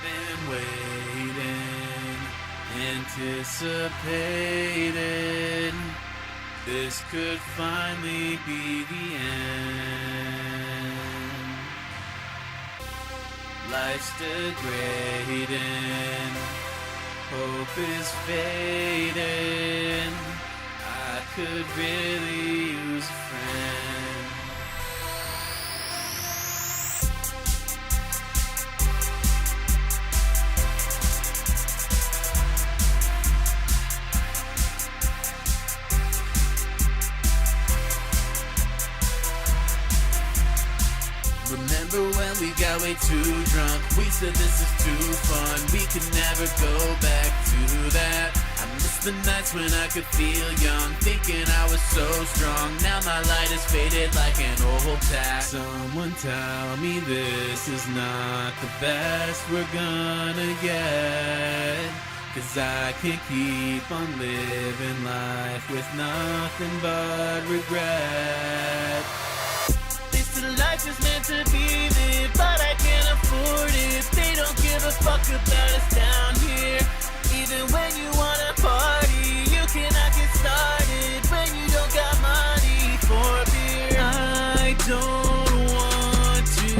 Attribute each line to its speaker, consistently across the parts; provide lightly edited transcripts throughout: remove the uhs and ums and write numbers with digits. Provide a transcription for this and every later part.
Speaker 1: been waiting, anticipating. This could finally be the end. Life's degrading, hope is fading. I could really use a friend. Remember when we got way too drunk? We said this is too fun, we could never go back to that. I miss the nights when I could feel young, thinking I was so strong. Now my light is faded like an old tap. Someone tell me this is not the best we're gonna get, 'cause I can't keep on living life with nothing but regret. Life is meant to be lived, but I can't afford it. They don't give a fuck about us down here. Even when you wanna party, you cannot get started when you don't got money for beer. I don't want to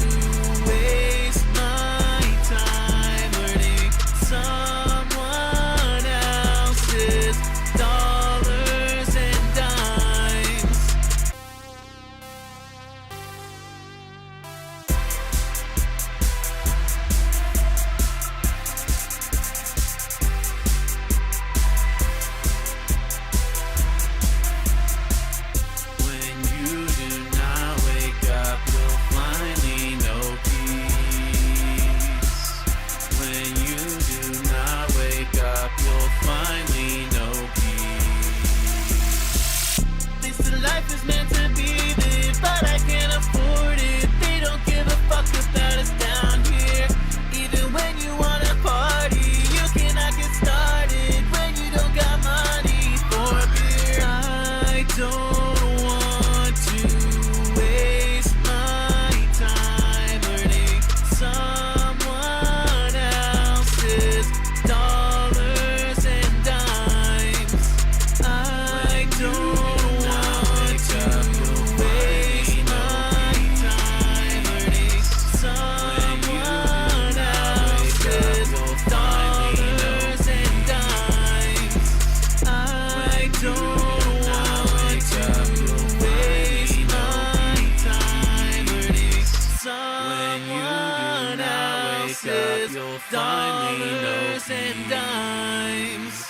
Speaker 1: waste my time earning someone else's dollars and dimes. Life is meant to be lived, but I can't afford it. They don't give a fuck about us down here. Even when you wanna party, you cannot get started when you don't got money for beer. I don't want to waste my time earning someone else's dollars and dimes. I don't you'll finally know and dimes.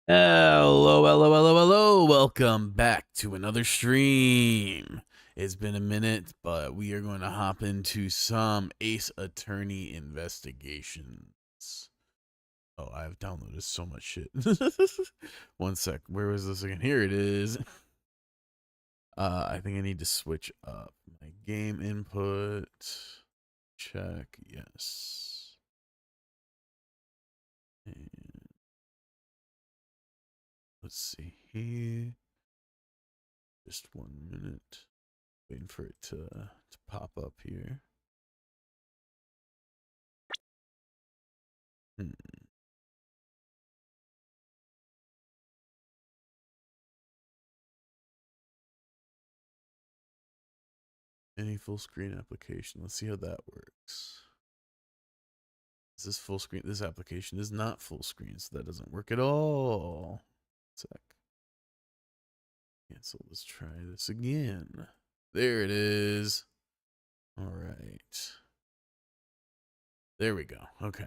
Speaker 1: Hello. Welcome back to another stream. It's been a minute, but we are going to hop into some Ace Attorney investigations. Oh, I've downloaded so much shit. One sec. Where was this again? Here it is. I think I need to switch up my game input. Check, yes. And let's see here. Just 1 minute. Waiting for it to pop up here. Any full screen application. Let's see how that works. Is this full screen? This application is not full screen, so that doesn't work at all. Sec. Cancel. Let's try this again. There it is. All right. There we go. Okay.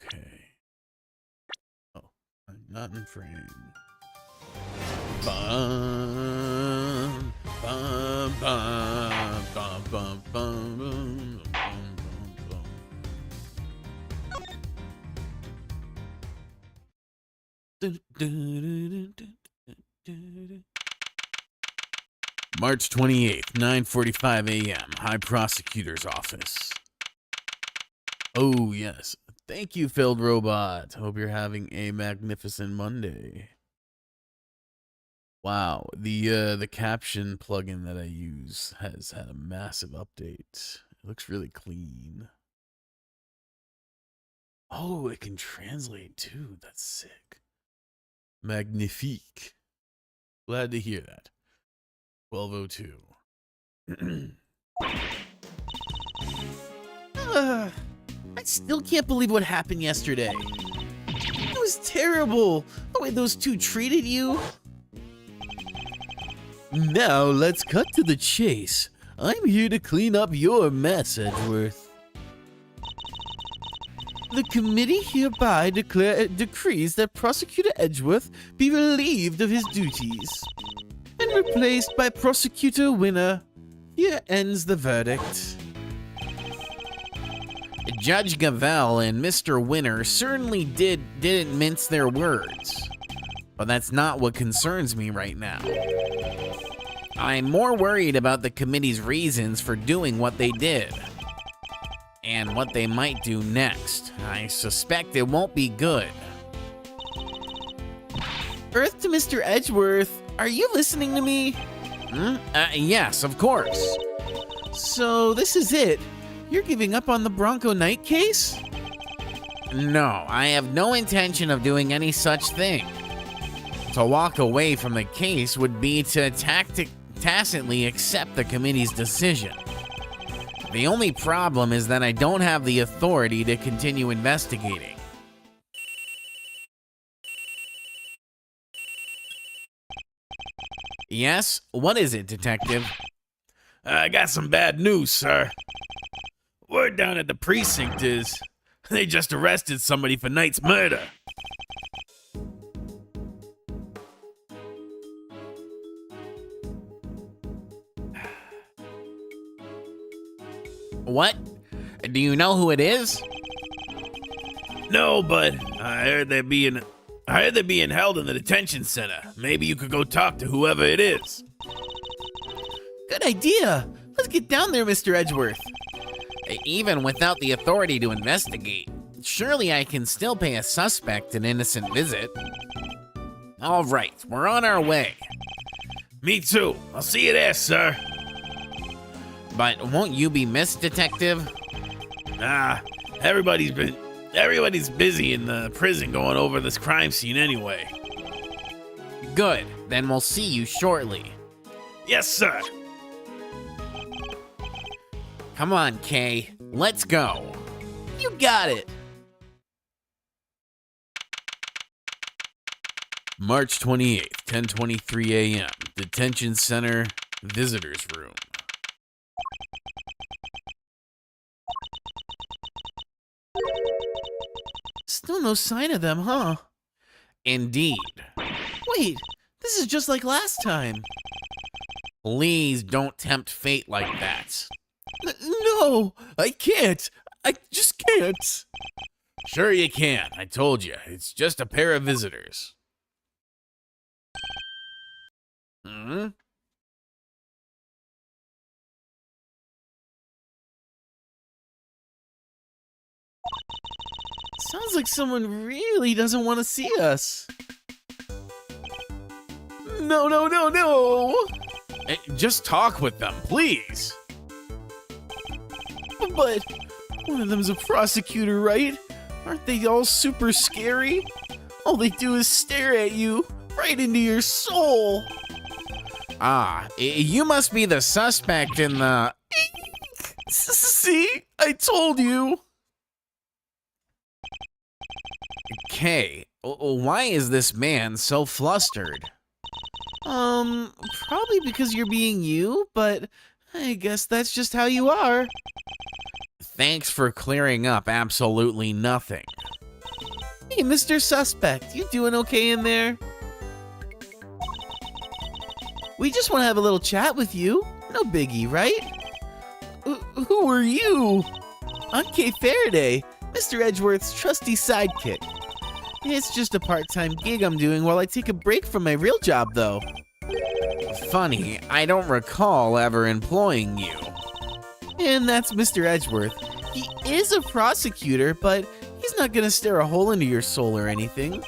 Speaker 1: Okay. Oh, I'm not in frame. Bum, bum, bum, bum, bum, bum, bum, bum, bum. March 28th, 9:45 a.m. High Prosecutor's Office. Oh, yes. Thank you, Failed Robot. Hope you're having a magnificent Monday. Wow, the caption plugin that I use has had a massive update. It looks really clean. Oh, it can translate too. That's sick. Magnifique. Glad to hear that. 1202. I still can't believe what happened yesterday. It was terrible. The way those two treated you. Now let's cut to the chase. I'm here to clean up your mess, Edgeworth. The committee hereby decrees that Prosecutor Edgeworth be relieved of his duties and replaced by Prosecutor Winner. Here ends the verdict. Judge Gavelle and Mr. Winner certainly didn't mince their words, but that's not what concerns me right now. I'm more worried about the committee's reasons for doing what they did, and what they might do next. I suspect it won't be good. Earth to Mr. Edgeworth, are you listening to me? Yes, of course. So this is it? You're giving up on the Bronco Knight case? No, I have no intention of doing any such thing. To walk away from the case would be to tacitly accept the committee's decision. The only problem is that I don't have the authority to continue investigating. Yes? What is it, Detective? I got some bad news, sir. Word down at the precinct is they just arrested somebody for Knight's murder. What? Do you know who it is? No, but I heard they're being held in the detention center. Maybe you could go talk to whoever it is. Good idea. Let's get down there, Mr. Edgeworth. Even without the authority to investigate, surely I can still pay a suspect an innocent visit. All right, we're on our way. Me too. I'll see you there, sir. But won't you be missed, Detective? Everybody's busy in the prison going over this crime scene anyway. Good, then we'll see you shortly. Yes, sir. Come on, Kay, let's go. You got it. March 28th, 10:23 a.m. Detention Center, Visitors Room. Still no sign of them, huh? Indeed. Wait, this is just like last time. Please don't tempt fate like that. No, I can't. I just can't. Sure you can. I told you. It's just a pair of visitors. Sounds like someone really doesn't want to see us. No. Just talk with them, please. But one of them's a prosecutor, right? Aren't they all super scary? All they do is stare at you, right into your soul. You must be the suspect in the... See? I told you. Okay, why is this man so flustered? Probably because you're being you, but I guess that's just how you are. Thanks for clearing up absolutely nothing. Hey, Mr. Suspect, you doing okay in there? We just want to have a little chat with you. No biggie, right? Who are you? I'm Kay Faraday, Mr. Edgeworth's trusty sidekick. It's just a part-time gig I'm doing while I take a break from my real job, though. Funny, I don't recall ever employing you. And that's Mr. Edgeworth. He is a prosecutor, but He's not gonna stare a hole into your soul or anything.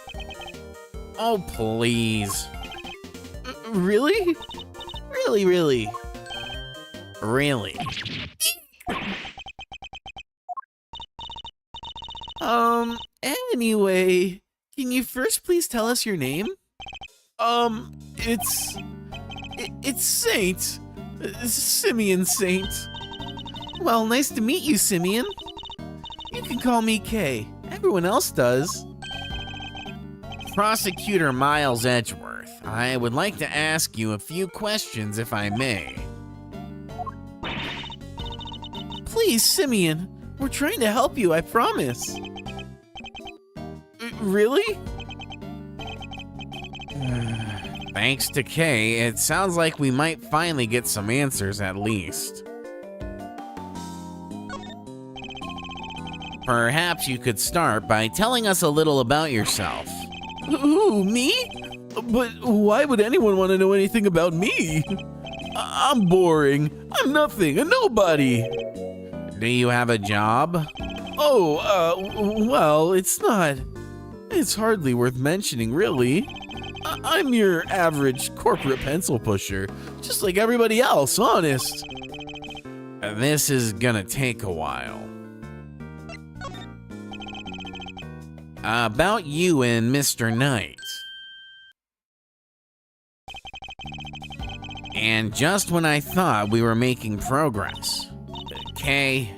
Speaker 1: Oh, please. Really? Really? Anyway, can you first please tell us your name? It's Saint. Simeon Saint. Well, nice to meet you, Simeon. You can call me Kay. Everyone else does. Prosecutor Miles Edgeworth, I would like to ask you a few questions if I may. Please, Simeon. We're trying to help you, I promise. Really? Thanks to Kay, it sounds like we might finally get some answers at least. Perhaps you could start by telling us a little about yourself. Who, me? But why would anyone want to know anything about me? I'm boring. I'm nothing, a nobody. Do you have a job? Oh, well, it's hardly worth mentioning, really. I'm your average corporate pencil pusher, just like everybody else, honest. This is gonna take a while. About you and Mr. Knight. And just when I thought we were making progress, Kay.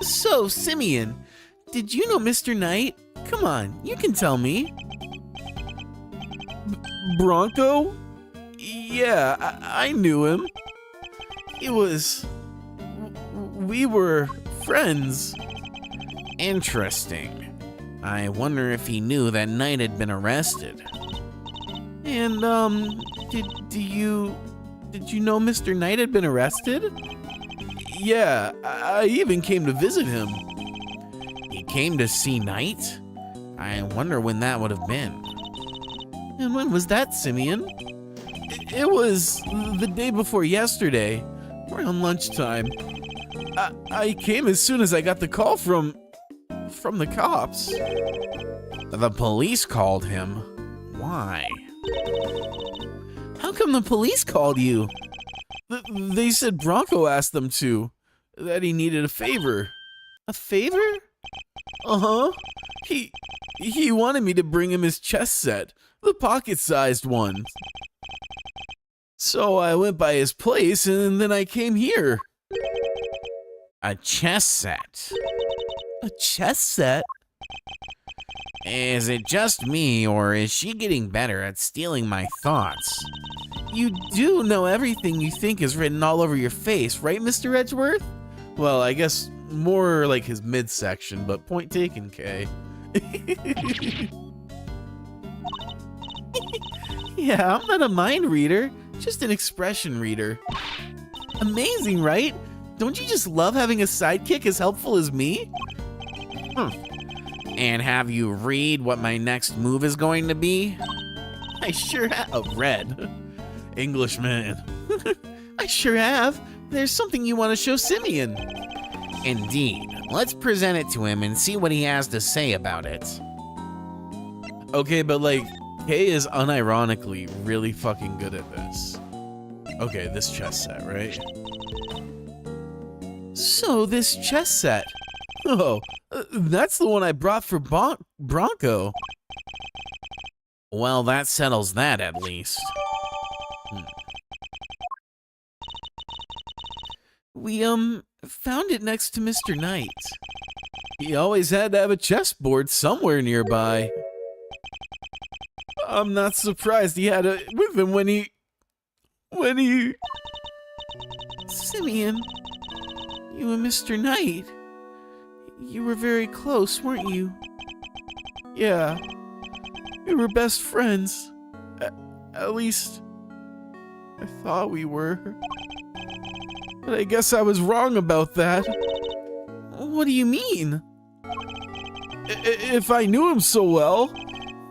Speaker 1: So, Simeon, did you know Mr. Knight? Come on, you can tell me. Bronco? Yeah, I knew him. We were friends. Interesting. I wonder if he knew that Knight had been arrested. And, did you know Mr. Knight had been arrested? Yeah, I even came to visit him. He came to see Knight? I wonder when that would have been. And when was that, Simeon? It was the day before yesterday, around lunchtime. I came as soon as I got the call from the cops. The police called him? Why? How come the police called you? They said Bronco asked them to, that he needed a favor. A favor? Uh-huh. He wanted me to bring him his chess set, the pocket-sized one. So I went by his place and then I came here. A chess set? A chess set? Is it just me, or is she getting better at stealing my thoughts? You do know everything you think is written all over your face, right, Mr. Edgeworth? Well, I guess more like his midsection, but point taken, Kay. Yeah, I'm not a mind reader, just an expression reader. Amazing, right? Don't you just love having a sidekick as helpful as me? And have you read what my next move is going to be? I sure have read. Englishman. I sure have. There's something you want to show Simeon. Indeed. Let's present it to him and see what he has to say about it. Okay, but like, Kay is unironically really fucking good at this. Okay, this chess set, right? So, this chess set. Oh, that's the one I brought for Bronco. Well, that settles that at least. We, found it next to Mr. Knight. He always had to have a chessboard somewhere nearby. I'm not surprised he had it with him when he... Simeon, you and Mr. Knight, you were very close, weren't you? Yeah, we were best friends. At least, I thought we were. But I guess I was wrong about that. What do you mean? If I knew him so well,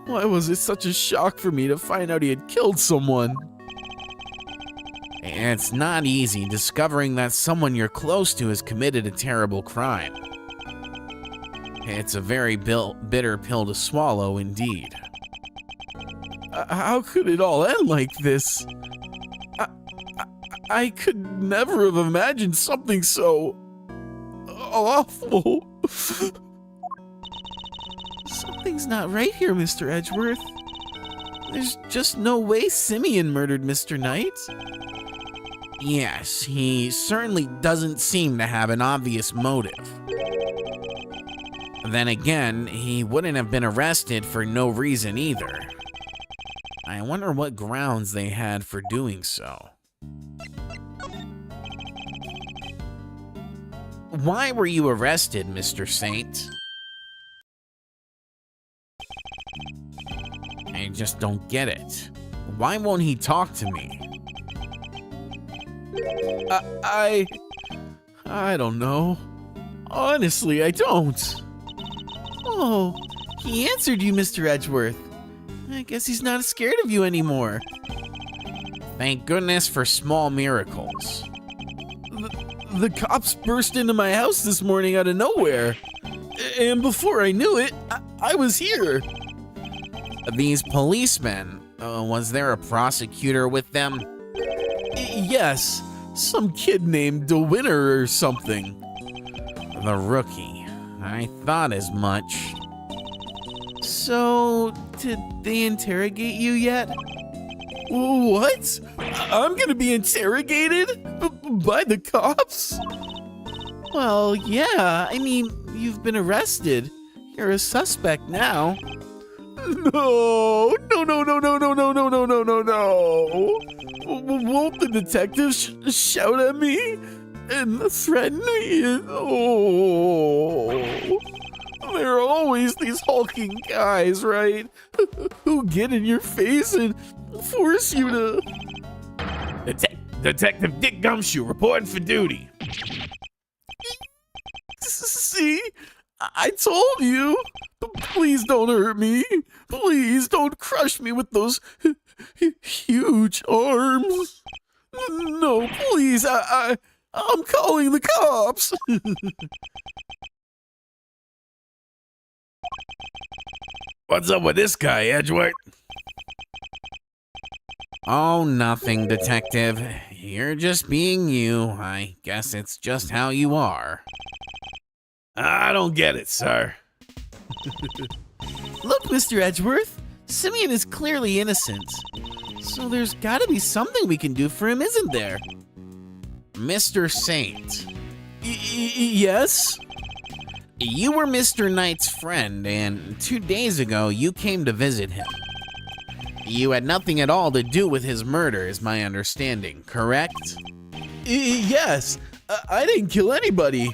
Speaker 1: why was it such a shock for me to find out he had killed someone? It's not easy discovering that someone you're close to has committed a terrible crime. It's a very bitter pill to swallow indeed.
Speaker 2: How could it all end like this? I could never have imagined something so awful. Something's not right here, Mr. Edgeworth. There's just no way Simeon murdered Mr. Knight.
Speaker 1: Yes, he certainly doesn't seem to have an obvious motive. Then again, he wouldn't have been arrested for no reason either. I wonder what grounds they had for doing so. Why were you arrested, Mr. Saint? I just don't get it. Why won't he talk to me?
Speaker 2: I don't know. Honestly, I don't. Oh, he answered you, Mr. Edgeworth. I guess he's not scared of you anymore.
Speaker 1: Thank goodness for small miracles.
Speaker 2: The cops burst into my house this morning out of nowhere. And before I knew it, I was here.
Speaker 1: These policemen, was there a prosecutor with them?
Speaker 2: Yes, some kid named DeWinter or something.
Speaker 1: The rookie. I thought as much.
Speaker 2: So, did they interrogate you yet? What? I'm gonna be interrogated? By the cops? Well, yeah, I mean, you've been arrested. You're a suspect now. No. Won't the detectives shout at me and threaten me? There are always these hulking guys, right? Who get in your face and force you to...
Speaker 1: Detective Dick Gumshoe reporting for duty.
Speaker 2: See? I told you. Please don't hurt me. Please don't crush me with those huge arms. No, please. I'm calling the cops.
Speaker 1: What's up with this guy, Edgeworth? Oh, nothing, Detective. You're just being you. I guess it's just how you are. I don't get it, sir.
Speaker 2: Look, Mr. Edgeworth, Simeon is clearly innocent. So there's gotta be something we can do for him, isn't there?
Speaker 1: Mr. Saint.
Speaker 2: Yes?
Speaker 1: You were Mr. Knight's friend, and 2 days ago you came to visit him. You had nothing at all to do with his murder, is my understanding, correct?
Speaker 2: Yes, I didn't kill anybody.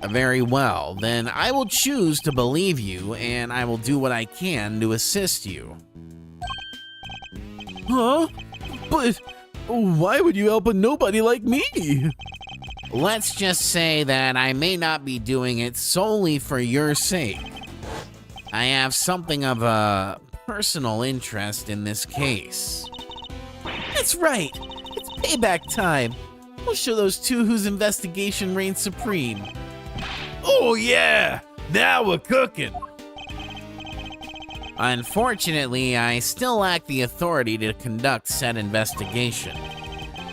Speaker 1: Very well, then I will choose to believe you, and I will do what I can to assist you.
Speaker 2: Huh? But why would you help a nobody like me?
Speaker 1: Let's just say that I may not be doing it solely for your sake. I have something of a personal interest in this case.
Speaker 2: That's right. It's payback time. We'll show those two whose investigation reigns supreme.
Speaker 1: Oh yeah! Now we're cooking! Unfortunately, I still lack the authority to conduct said investigation.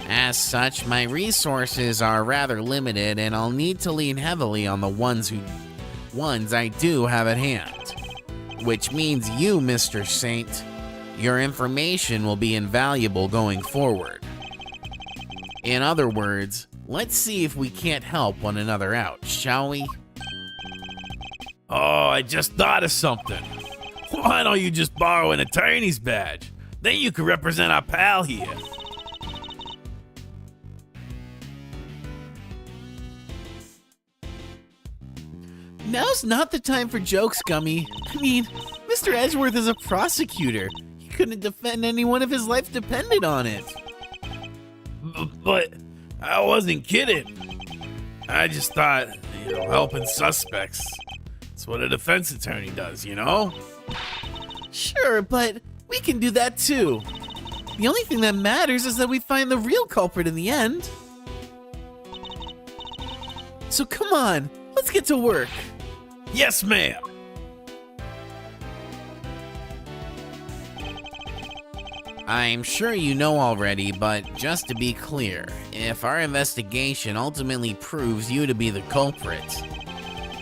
Speaker 1: As such, my resources are rather limited, and I'll need to lean heavily on the ones I do have at hand. Which means you, Mr. Saint, your information will be invaluable going forward. In other words, let's see if we can't help one another out, shall we? Oh, I just thought of something. Why don't you just borrow an attorney's badge? Then you could represent our pal here.
Speaker 2: Now's not the time for jokes, Gummy. I mean, Mr. Edgeworth is a prosecutor. He couldn't defend anyone if his life depended on it.
Speaker 1: But I wasn't kidding. I just thought, helping suspects. It's what a defense attorney does, you know?
Speaker 2: Sure, but we can do that too. The only thing that matters is that we find the real culprit in the end. So come on, let's get to work. Yes, ma'am. I'm sure you know already, but just to be clear, if our investigation ultimately proves you to be the culprit,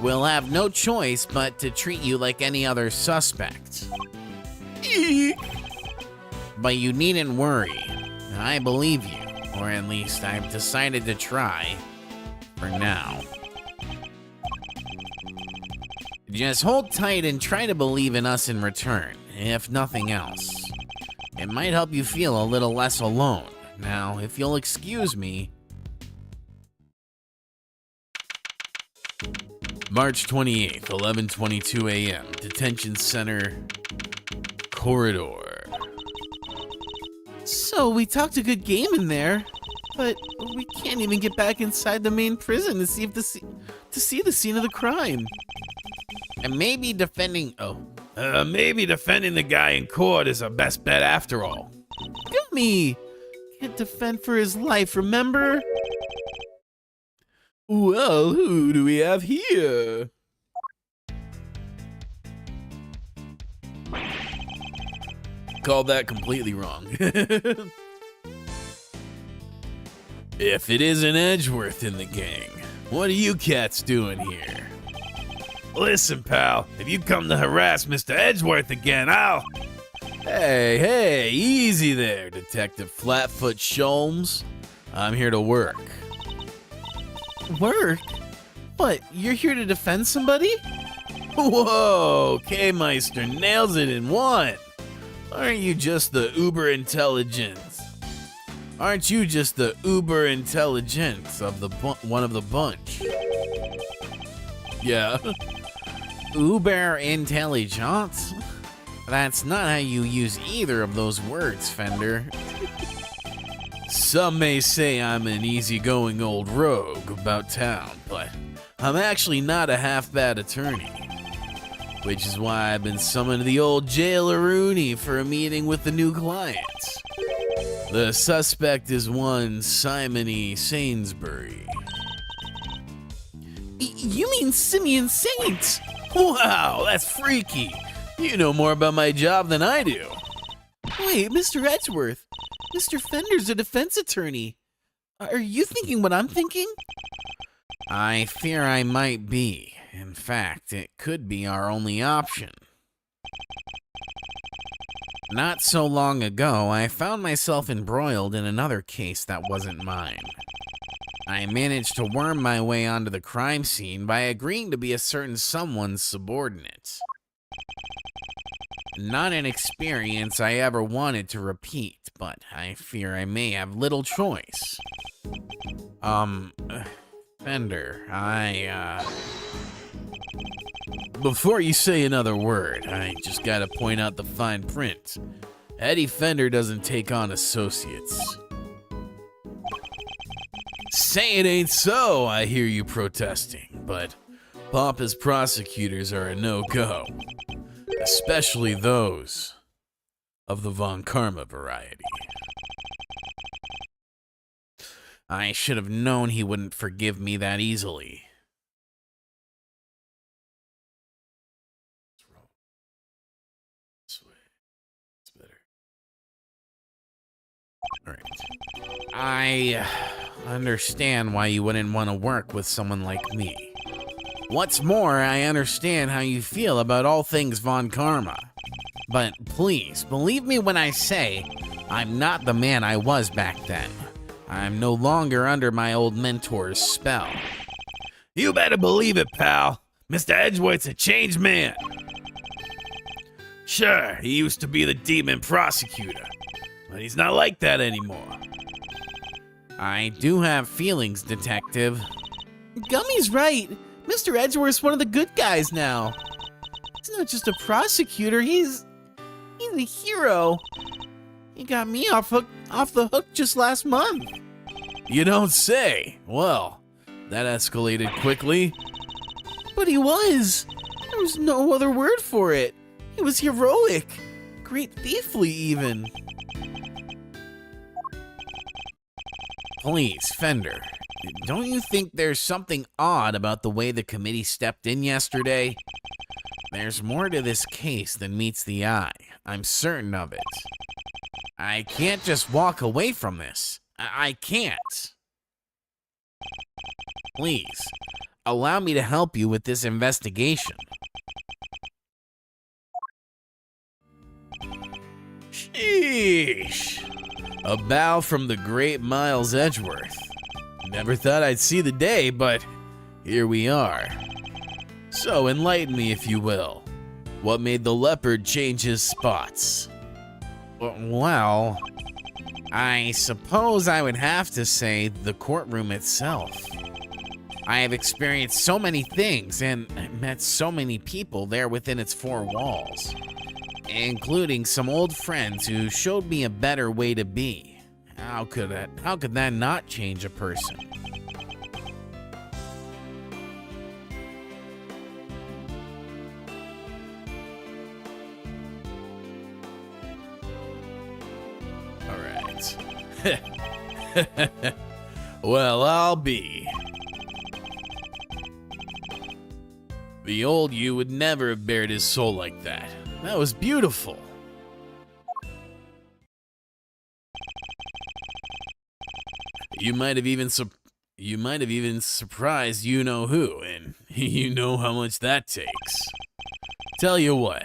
Speaker 2: we'll have no choice but to treat you like any other suspect. But you needn't worry. I believe you, or at least I've decided to try, for now. Just hold tight and try to believe in us in return, if nothing else. It might help you feel a little less alone. Now, if you'll excuse me. March 28th, 11:22 a.m. Detention Center Corridor. So, we talked a good game in there, but we can't even get back inside the main prison to see if to see the scene of the crime. And maybe defending the guy in court is our best bet after all. Gummy! Can't defend for his life, remember? Well, who do we have here? Called that completely wrong. If it isn't Edgeworth in the gang, what are you cats doing here? Listen, pal, if you come to harass Mr. Edgeworth again, I'll... Hey, easy there, Detective Flatfoot Sholmes. I'm here to work. Work? What, you're here to defend somebody? Whoa, K-Meister nails it in one. Aren't you just the uber intelligence of the one of the bunch? Yeah. Uber intelligence? That's not how you use either of those words, Fender. Some may say I'm an easygoing old rogue about town, but I'm actually not a half-bad attorney. Which is why I've been summoned to the old jailer Rooney for a meeting with the new clients. The suspect is one Simon E. Sainsbury. You mean Simeon Saint? Wow, that's freaky. You know more about my job than I do. Wait, Mr. Edgeworth. Mr. Fender's a defense attorney. Are you thinking what I'm thinking? I fear I might be. In fact, it could be our only option. Not so long ago, I found myself embroiled in another case that wasn't mine. I managed to worm my way onto the crime scene by agreeing to be a certain someone's subordinate. Not an experience I ever wanted to repeat, but I fear I may have little choice. Fender, Before you say another word, I just gotta point out the fine print. Eddie Fender doesn't take on associates. Say it ain't so, I hear you protesting, but Papa's prosecutors are a no-go. Especially those of the Von Karma variety. I should have known he wouldn't forgive me that easily. Alright. I understand why you wouldn't want to work with someone like me. What's more, I understand how you feel about all things Von Karma. But please, believe me when I say, I'm not the man I was back then. I'm no longer under my old mentor's spell. You better believe it, pal. Mr. Edgeworth's a changed man. Sure, he used to be the demon prosecutor, but he's not like that anymore. I do have feelings, Detective. Gummy's right. Mr. Edgeworth's one of the good guys now. He's not just a prosecutor, he's a hero. He got me off the hook just last month. You don't say. Well, that escalated quickly. But he was. There was no other word for it. He was heroic. Great thiefly, even. Please, Fender, don't you think there's something odd about the way the committee stepped in yesterday? There's more to this case than meets the eye. I'm certain of it. I can't just walk away from this. I can't. Please, allow me to help you with this investigation. Sheesh. A bow from the great Miles Edgeworth. Never thought I'd see the day, but here we are. So enlighten me, if you will. What made the leopard change his spots? Well, I suppose I would have to say the courtroom itself. I have experienced so many things and met so many people there within its four walls, including some old friends who showed me a better way to be. How could that not change a person? All right. Well, I'll be. The old you would never have bared his soul like that. That was beautiful. You might have even surprised you know who, and you know how much that takes. Tell you what,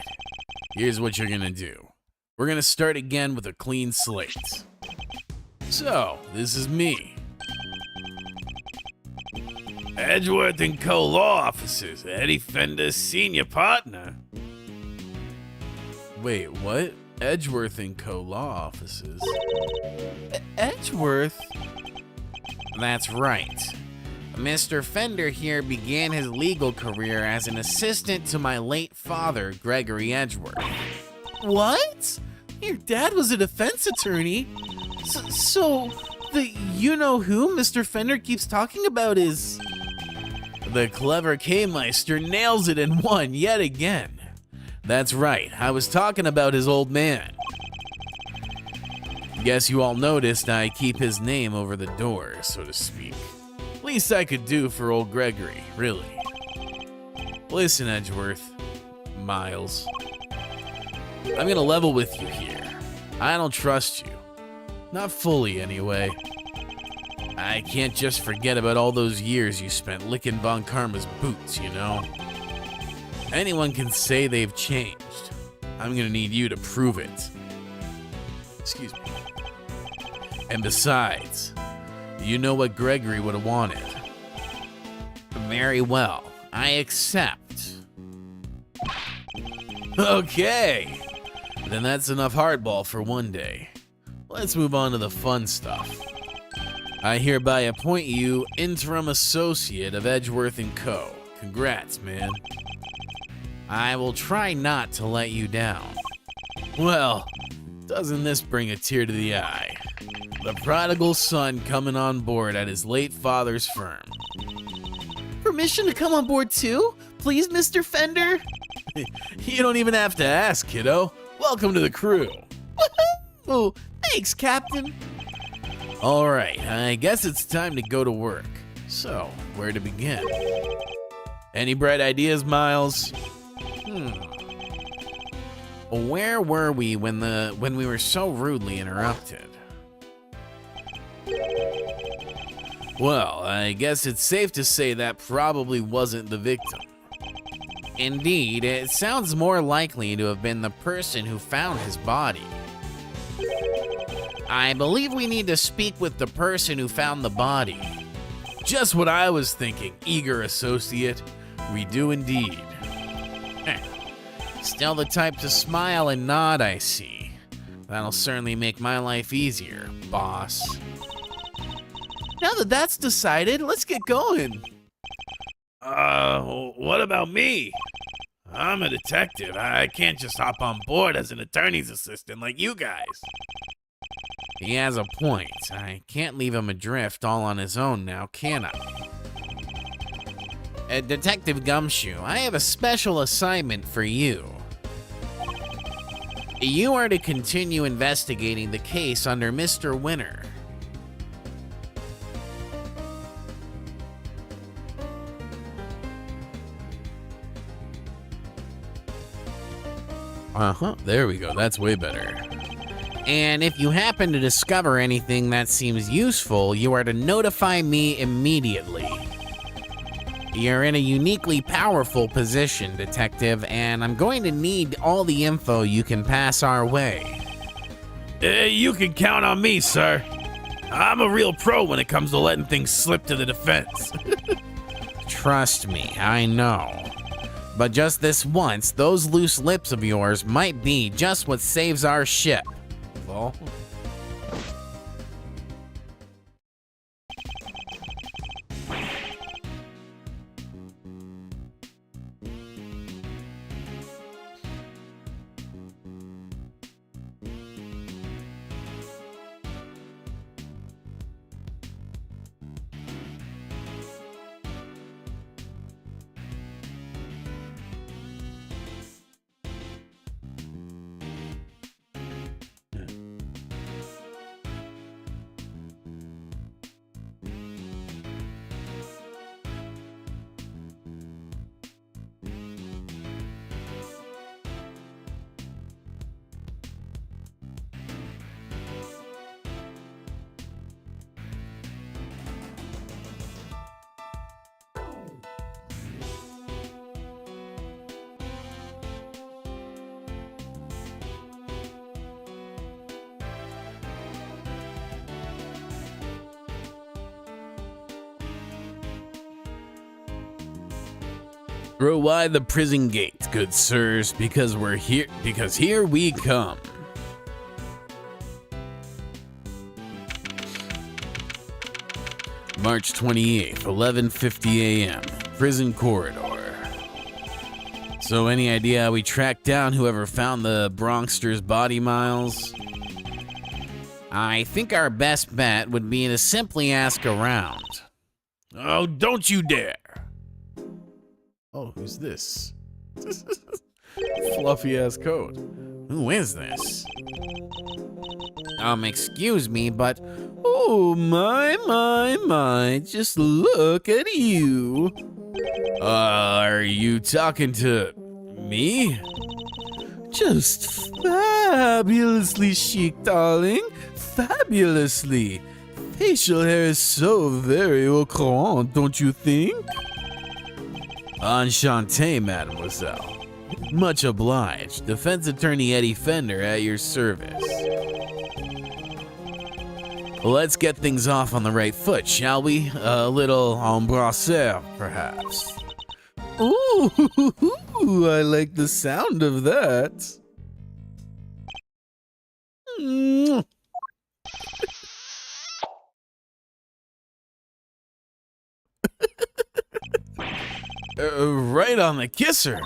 Speaker 2: here's what you're gonna do. We're gonna start again with a clean slate. So, this is me. Edgeworth & Co. Law Offices, Eddie Fender's senior partner. Wait, what? Edgeworth & Co. Law Offices? Edgeworth? That's right. Mr. Fender here began his legal career as an assistant to my late father, Gregory Edgeworth. What? Your dad was a defense attorney? So the you-know-who Mr. Fender keeps talking about is... The clever K-Meister nails it in one yet again. That's right, I was talking about his old man. Guess you all noticed I keep his name over the door, so to speak. Least I could do for old Gregory, really. Listen, Edgeworth, Miles. I'm gonna level with you here. I don't trust you. Not fully, anyway. I can't just forget about all those years you spent licking Von Karma's boots, you know? Anyone can say they've changed. I'm gonna need you to prove it. Excuse me. And besides, you know what Gregory would have wanted. Very well, I accept. Okay, then that's enough hardball for one day. Let's move on to the fun stuff. I hereby appoint you interim associate of Edgeworth & Co. Congrats, man. I will try not to let you down. Well, doesn't this bring a tear to the eye? The prodigal son coming on board at his late father's firm. Permission to come on board too? Please, Mr. Fender? You don't even have to ask, kiddo. Welcome to the crew. Woohoo! Thanks, Captain. All right, I guess it's time to go to work. So, where to begin? Any bright ideas, Miles? Where were we when we were so rudely interrupted? Well, I guess it's safe to say that probably wasn't the victim. Indeed, it sounds more likely to have been the person who found his body. I believe we need to speak with the person who found the body. Just what I was thinking, eager associate. We do indeed. Still the type to smile and nod, I see. That'll certainly make my life easier, boss. Now that that's decided, let's get going. What about me? I'm a detective. I can't just hop on board as an attorney's assistant like you guys. He has a point. I can't leave him adrift all on his own now, can I? Detective Gumshoe, I have a special assignment for you. You are to continue investigating the case under Mr. Winter. There we go. That's way better.
Speaker 1: And if you happen to discover anything that seems useful, you are to notify me immediately. You're in a uniquely powerful position, Detective, and I'm going to need all the info you can pass our way.
Speaker 2: You can count on me, sir. I'm a real pro when it comes to letting things slip to the defense.
Speaker 1: Trust me, I know. But just this once, those loose lips of yours might be just what saves our ship. Well,
Speaker 2: Throw wide the prison gate, good sirs, because we're here. Because here we come. March 28th, 11:50 a.m. Prison corridor. So, any idea how we tracked down whoever found the Bronxter's body, Miles?
Speaker 1: I think our best bet would be to simply ask around.
Speaker 2: Oh, don't you dare! Oh, who's this? Fluffy ass coat.
Speaker 1: Who is this? Excuse me, but
Speaker 2: Oh, my, just look at you. Are you talking to me? Just fabulously chic, darling. Fabulously. Facial hair is so very au courant, don't you think? Enchanté, mademoiselle. Much obliged. Defense attorney Eddie Fender at your service. Let's get things off on the right foot, shall we? A little embrasseur, perhaps. Ooh, I like the sound of that. Mwah. Right on the kisser.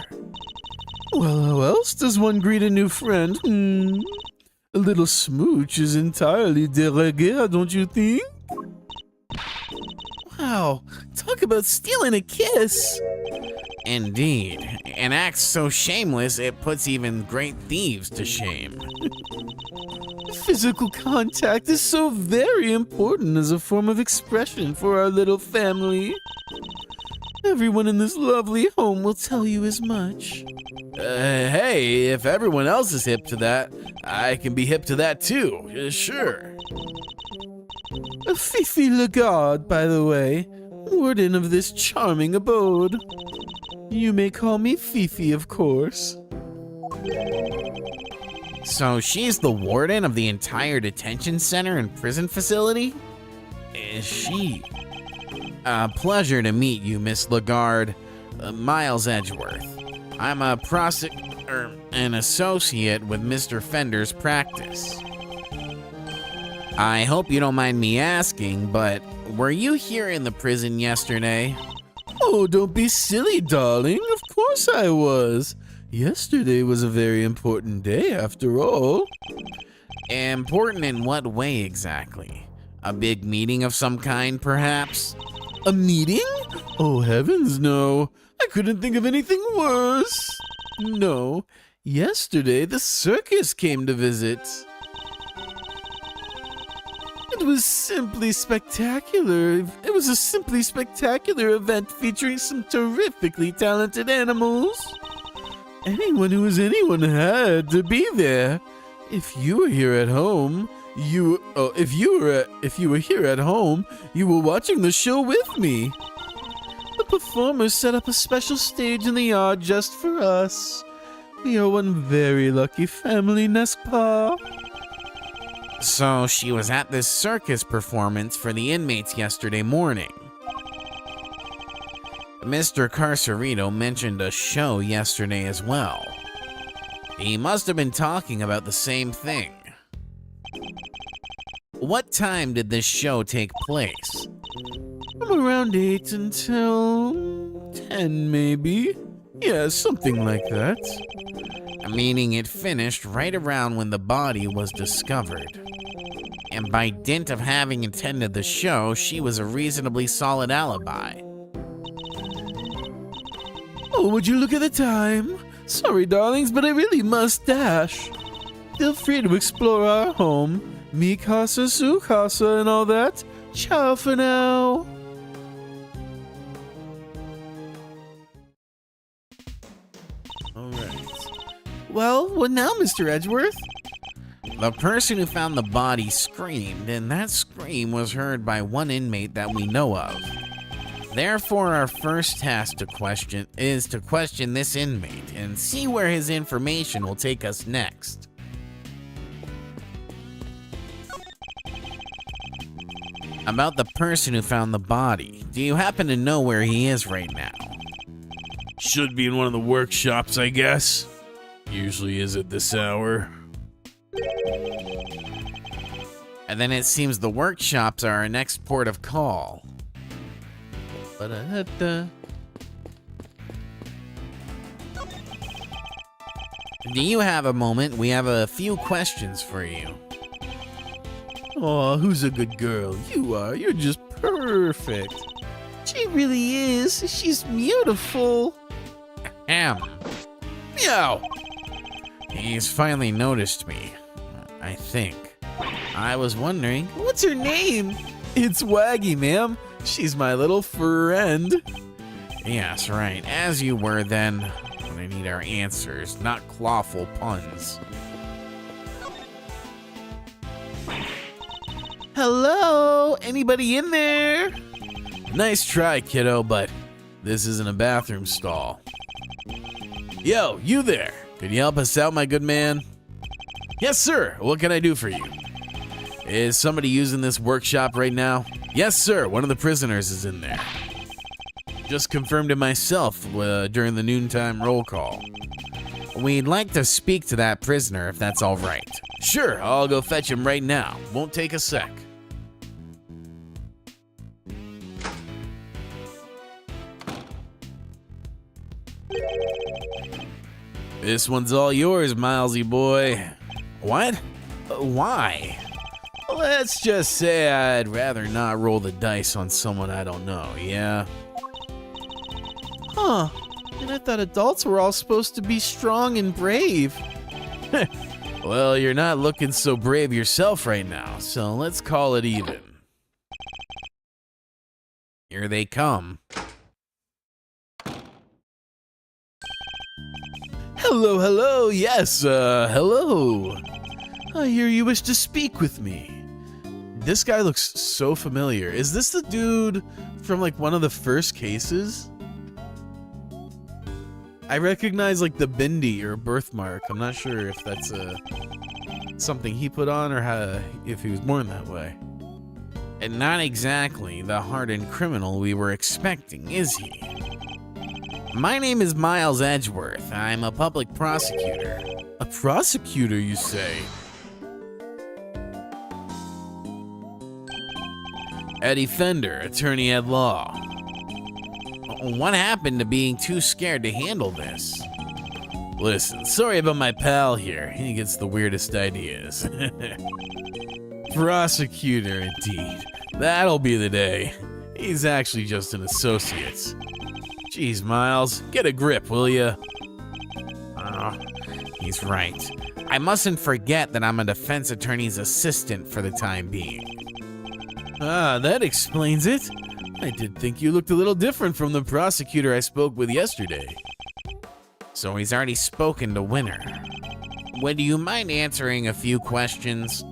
Speaker 2: Well, how else does one greet a new friend? A little smooch is entirely de rigueur, don't you think? Wow, talk about stealing a kiss.
Speaker 1: indeed, an act so shameless it puts even great thieves to shame.
Speaker 2: Physical contact is so very important as a form of expression for our little family. Everyone in this lovely home will tell you as much. Hey, if everyone else is hip to that, I can be hip to that too, sure. Fifi Lagarde, by the way, warden of this charming abode. You may call me Fifi, of course.
Speaker 1: So she's the warden of the entire detention center and prison facility?
Speaker 2: Is she?
Speaker 1: Pleasure to meet you, Miss Lagarde. Miles Edgeworth. I'm an associate with Mr. Fender's practice. I hope you don't mind me asking, but were you here in the prison yesterday?
Speaker 2: Oh, don't be silly, darling. Of course I was. Yesterday was a very important day, after all.
Speaker 1: Important in what way exactly? A big meeting of some kind, perhaps?
Speaker 2: A meeting? Oh, heavens, no. I couldn't think of anything worse. No, yesterday the circus came to visit. It was simply spectacular. It was a simply spectacular event featuring some terrifically talented animals. anyone who is anyone had to be there. If you were here at home, if you were here at home, you were watching the show with me. The performers set up a special stage in the yard just for us. We are one very lucky family, n'est-ce pas?
Speaker 1: So she was at this circus performance for the inmates yesterday morning. Mr. Carcerito mentioned a show yesterday as well. He must have been talking about the same thing. What time did this show take place?
Speaker 2: From around 8 until 10, maybe. Yeah, something like that.
Speaker 1: Meaning it finished right around when the body was discovered. And by dint of having attended the show, she was a reasonably solid alibi.
Speaker 2: Oh, would you look at the time? Sorry, darlings, but I really must dash. Feel free to explore our home. Mi casa, su casa, and all that. Ciao for now. All right. Well, what now, Mr. Edgeworth?
Speaker 1: The person who found the body screamed, and that scream was heard by one inmate that we know of. Therefore, our first task is to question this inmate and see where his information will take us next. About the person who found the body, do you happen to know where he is right now?
Speaker 2: Should be in one of the workshops, I guess. Usually is at this hour.
Speaker 1: And then it seems the workshops are our next port of call.
Speaker 2: Ba-da-da-da.
Speaker 1: Do you have a moment? We have a few questions for you.
Speaker 2: Aw, who's a good girl? You are. You're just perfect. She really is. She's beautiful.
Speaker 1: Ahem.
Speaker 2: Meow.
Speaker 1: He's finally noticed me, I think. I was wondering,
Speaker 2: What's her name? It's Waggy, ma'am. She's my little friend.
Speaker 1: yes, right, as you were then, when I need our answers, not clawful puns.
Speaker 2: Hello? Anybody in there? Nice try, kiddo, but this isn't a bathroom stall. Yo, you there. Could you help us out, my good man? Yes, sir. What can I do for you? Is somebody using this workshop right now? Yes, sir. One of the prisoners is in there. Just confirmed it myself during the noontime roll call.
Speaker 1: We'd like to speak to that prisoner if that's all right.
Speaker 2: Sure, I'll go fetch him right now. Won't take a sec. This one's all yours, Milesy boy.
Speaker 1: What? Why?
Speaker 2: Let's just say I'd rather not roll the dice on someone I don't know, yeah? Huh. And I thought adults were all supposed to be strong and brave. Well, you're not looking so brave yourself right now, so let's call it even.
Speaker 1: Here they come.
Speaker 2: Hello, hello, yes, hello. I hear you wish to speak with me. This guy looks so familiar. Is this the dude from like one of the first cases? I recognize like the bindi or birthmark. I'm not sure if that's something he put on or if he was born that way.
Speaker 1: And not exactly the hardened criminal we were expecting, is he? My name is Miles Edgeworth. I'm a public prosecutor.
Speaker 2: A prosecutor, you say? Eddie Fender, attorney at law.
Speaker 1: What happened to being too scared to handle this?
Speaker 2: Listen, sorry about my pal here. He gets the weirdest ideas. Prosecutor, indeed. That'll be the day. He's actually just an associate. Jeez, Miles, get a grip, will ya?
Speaker 1: Oh, he's right. I mustn't forget that I'm a defense attorney's assistant for the time being.
Speaker 2: Ah, that explains it. I did think you looked a little different from the prosecutor I spoke with yesterday.
Speaker 1: So he's already spoken to Winner. Would you mind answering a few questions?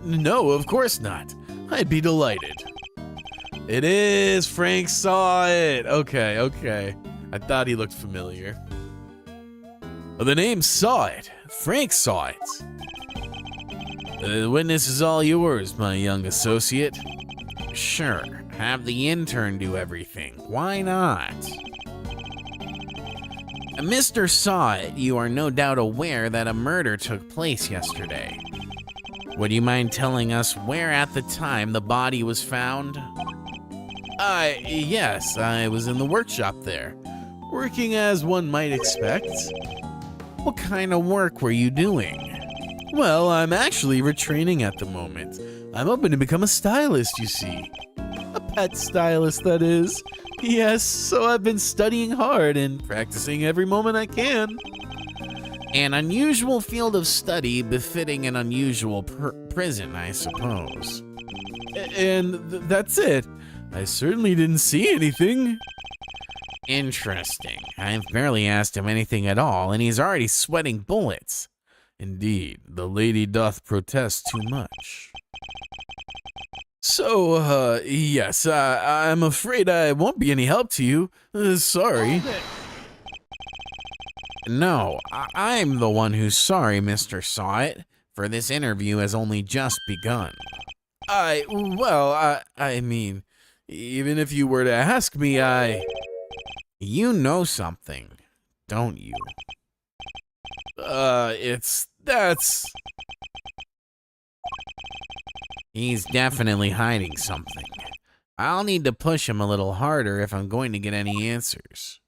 Speaker 2: No, of course not. I'd be delighted. It is Frank Saw It. Okay. I thought he looked familiar. The name Saw It. Frank Saw It. The witness is all yours, my young associate.
Speaker 1: Sure, have the intern do everything. Why not? Mr. Saw It, you are no doubt aware that a murder took place yesterday. Would you mind telling us where at the time the body was found?
Speaker 2: Yes, I was in the workshop there, working as one might expect.
Speaker 1: What kind of work were you doing?
Speaker 2: Well, I'm actually retraining at the moment. I'm hoping to become a stylist, you see. A pet stylist, that is. Yes, so I've been studying hard and practicing every moment I can.
Speaker 1: An unusual field of study befitting an unusual prison, I suppose.
Speaker 2: And that's it. I certainly didn't see anything.
Speaker 1: Interesting. I've barely asked him anything at all, and he's already sweating bullets.
Speaker 2: Indeed, the lady doth protest too much. So, yes, I'm afraid I won't be any help to you. Sorry.
Speaker 1: No, I'm the one who's sorry, Mr. Saw It, for this interview has only just begun.
Speaker 2: I mean, even if you were to ask me,
Speaker 1: You know something, don't you?
Speaker 2: That's...
Speaker 1: He's definitely hiding something. I'll need to push him a little harder if I'm going to get any answers.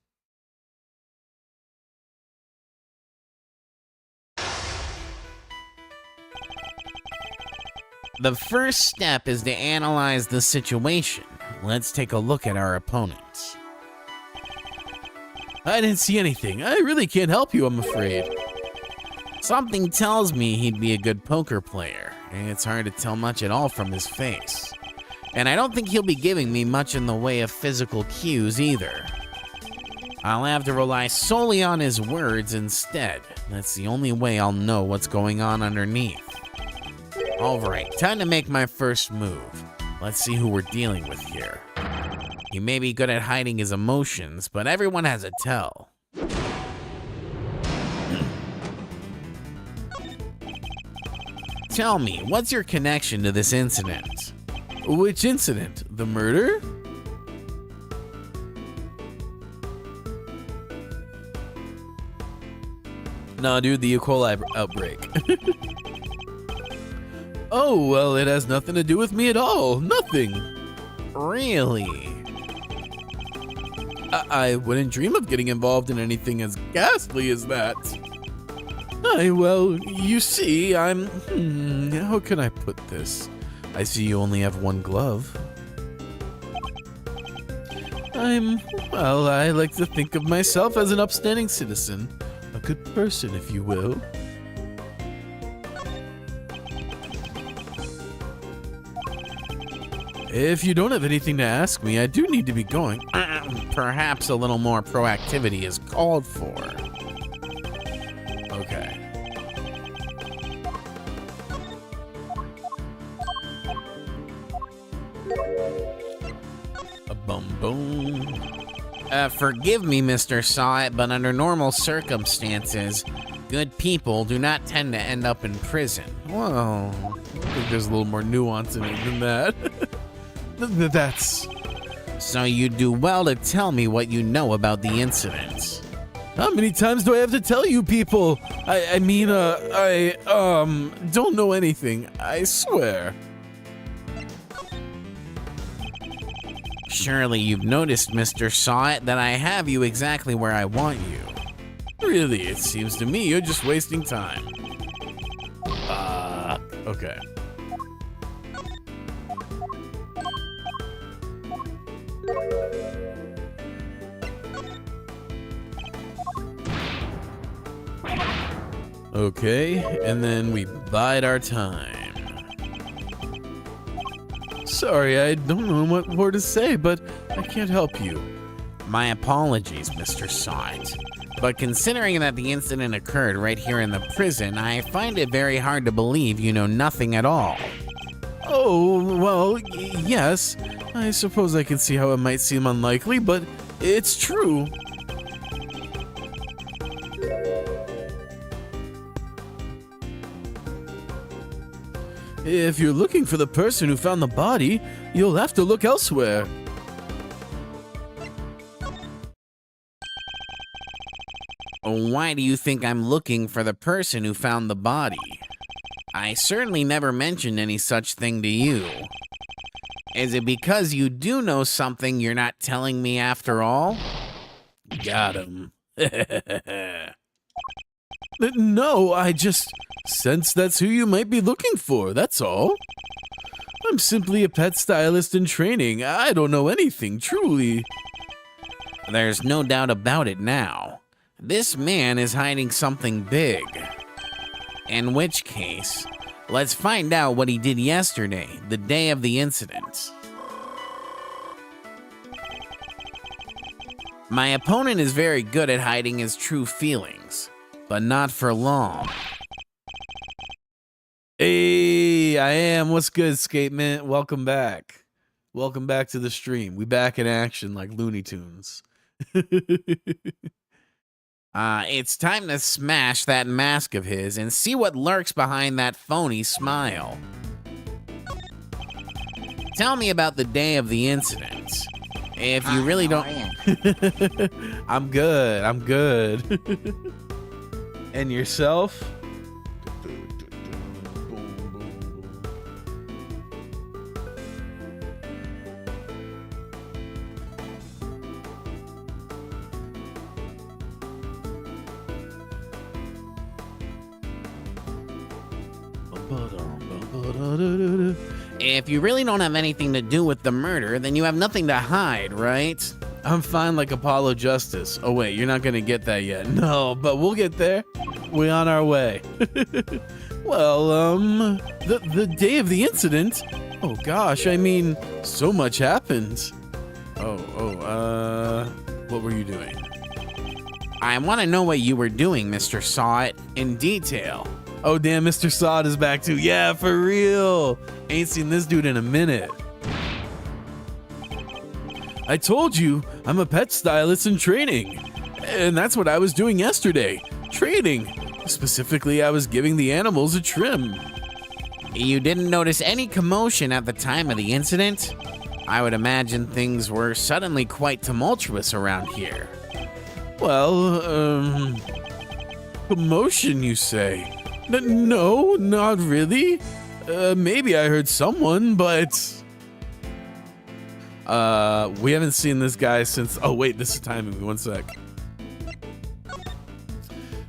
Speaker 1: The first step is to analyze the situation. Let's take a look at our opponents.
Speaker 2: I didn't see anything. I really can't help you, I'm afraid.
Speaker 1: Something tells me he'd be a good poker player, and it's hard to tell much at all from his face. And I don't think he'll be giving me much in the way of physical cues either. I'll have to rely solely on his words instead. That's the only way I'll know what's going on underneath. Alright, time to make my first move. Let's see who we're dealing with here. He may be good at hiding his emotions, but everyone has a tell. Tell me, what's your connection to this incident?
Speaker 2: Which incident? The murder? Nah, dude, the E. coli outbreak. Oh, well, it has nothing to do with me at all. Nothing.
Speaker 1: Really?
Speaker 2: I wouldn't dream of getting involved in anything as ghastly as that. Well, you see, how can I put this? I see you only have one glove. I like to think of myself as an upstanding citizen. A good person, if you will. If you don't have anything to ask me, I do need to be going.
Speaker 1: Perhaps a little more proactivity is called for.
Speaker 2: Okay. A boom boom.
Speaker 1: Forgive me, Mr. Saw It, but under normal circumstances, good people do not tend to end up in prison.
Speaker 2: Well, I think there's a little more nuance in it than that. That's...
Speaker 1: So you do well to tell me what you know about the incident.
Speaker 2: How many times do I have to tell you people? I don't know anything, I swear.
Speaker 1: Surely you've noticed, Mr. Saw It, that I have you exactly where I want you.
Speaker 2: Really, it seems to me you're just wasting time. Okay. Okay, and then we bide our time. Sorry, I don't know what more to say, but I can't help you.
Speaker 1: My apologies, Mr. Saw It. But considering that the incident occurred right here in the prison, I find it very hard to believe you know nothing at all.
Speaker 2: Oh, well, yes. I suppose I can see how it might seem unlikely, but it's true. If you're looking for the person who found the body, you'll have to look elsewhere.
Speaker 1: Why do you think I'm looking for the person who found the body? I certainly never mentioned any such thing to you. Is it because you do know something you're not telling me after all?
Speaker 2: Got him. No, I just sense that's who you might be looking for, that's all. I'm simply a pet stylist in training. I don't know anything, truly.
Speaker 1: There's no doubt about it now. This man is hiding something big. In which case, let's find out what he did yesterday, the day of the incident. My opponent is very good at hiding his true feelings, but not for long.
Speaker 2: Hey, I am. What's good, Skatemint? Welcome back. Welcome back to the stream. We back in action like Looney Tunes.
Speaker 1: It's time to smash that mask of his and see what lurks behind that phony smile. Tell me about the day of the incident. If you really don't...
Speaker 2: I'm good. I'm good. And yourself?
Speaker 1: If you really don't have anything to do with the murder, then you have nothing to hide, right?
Speaker 2: I'm fine like Apollo Justice. Oh wait, you're not gonna get that yet. No, but we'll get there. We're on our way. Well, the day of the incident? Oh gosh, I mean, so much happened. What were you doing?
Speaker 1: I want to know what you were doing, Mr. Saw It, in detail.
Speaker 2: Oh damn, Mr. Sod is back too. Yeah, for real. Ain't seen this dude in a minute. I told you, I'm a pet stylist in training. And that's what I was doing yesterday. Training. Specifically, I was giving the animals a trim.
Speaker 1: You didn't notice any commotion at the time of the incident? I would imagine things were suddenly quite tumultuous around here.
Speaker 2: Well, commotion, you say? No, not really. Maybe I heard someone, but... we haven't seen this guy since... Oh, wait, this is timing me. One sec.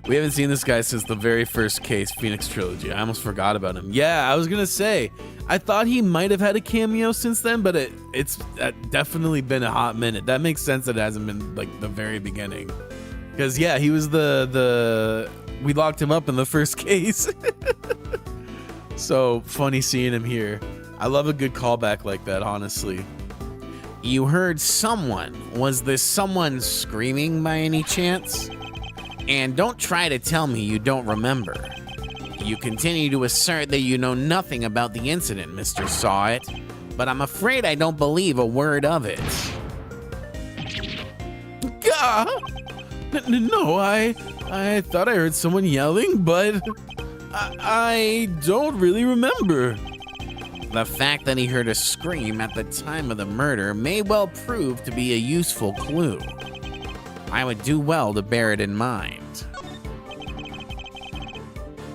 Speaker 2: We haven't seen this guy since the very first case, Phoenix Trilogy. I almost forgot about him. Yeah, I was gonna say, I thought he might have had a cameo since then, but it's definitely been a hot minute. That makes sense that it hasn't been, like, the very beginning. Because, yeah, he was we locked him up in the first case. So, funny seeing him here. I love a good callback like that, honestly.
Speaker 1: You heard someone. Was this someone screaming by any chance? And don't try to tell me you don't remember. You continue to assert that you know nothing about the incident, Mr. Saw It, but I'm afraid I don't believe a word of it.
Speaker 2: Gah! No, I thought I heard someone yelling, but I don't really remember.
Speaker 1: The fact that he heard a scream at the time of the murder may well prove to be a useful clue. I would do well to bear it in mind.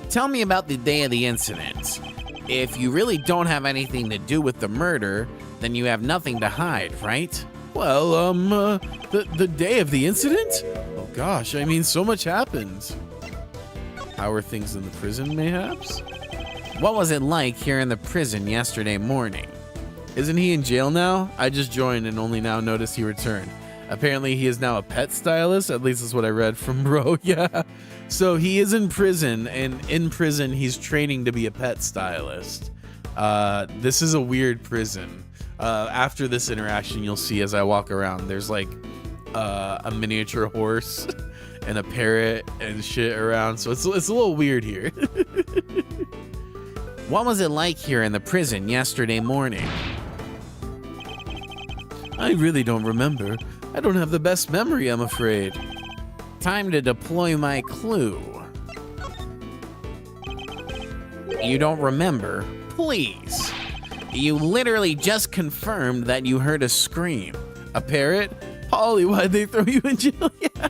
Speaker 1: Tell me about the day of the incident. If you really don't have anything to do with the murder, then you have nothing to hide, right?
Speaker 2: Well, the day of the incident? Oh gosh, I mean, so much happened. How are things in the prison, mayhaps?
Speaker 1: What was it like here in the prison yesterday morning?
Speaker 2: Isn't he in jail now? I just joined and only now noticed he returned. Apparently he is now a pet stylist, at least that's what I read from Bro, yeah. So he is in prison, and in prison he's training to be a pet stylist. This is a weird prison. After this interaction, you'll see as I walk around, there's like a miniature horse and a parrot and shit around, so it's a little weird here.
Speaker 1: What was it like here in the prison yesterday morning?
Speaker 2: I really don't remember. I don't have the best memory, I'm afraid.
Speaker 1: Time to deploy my clue. You don't remember? Please. You literally just confirmed that you heard a scream.
Speaker 2: A parrot? Polly, why'd they throw you in jail? Yeah.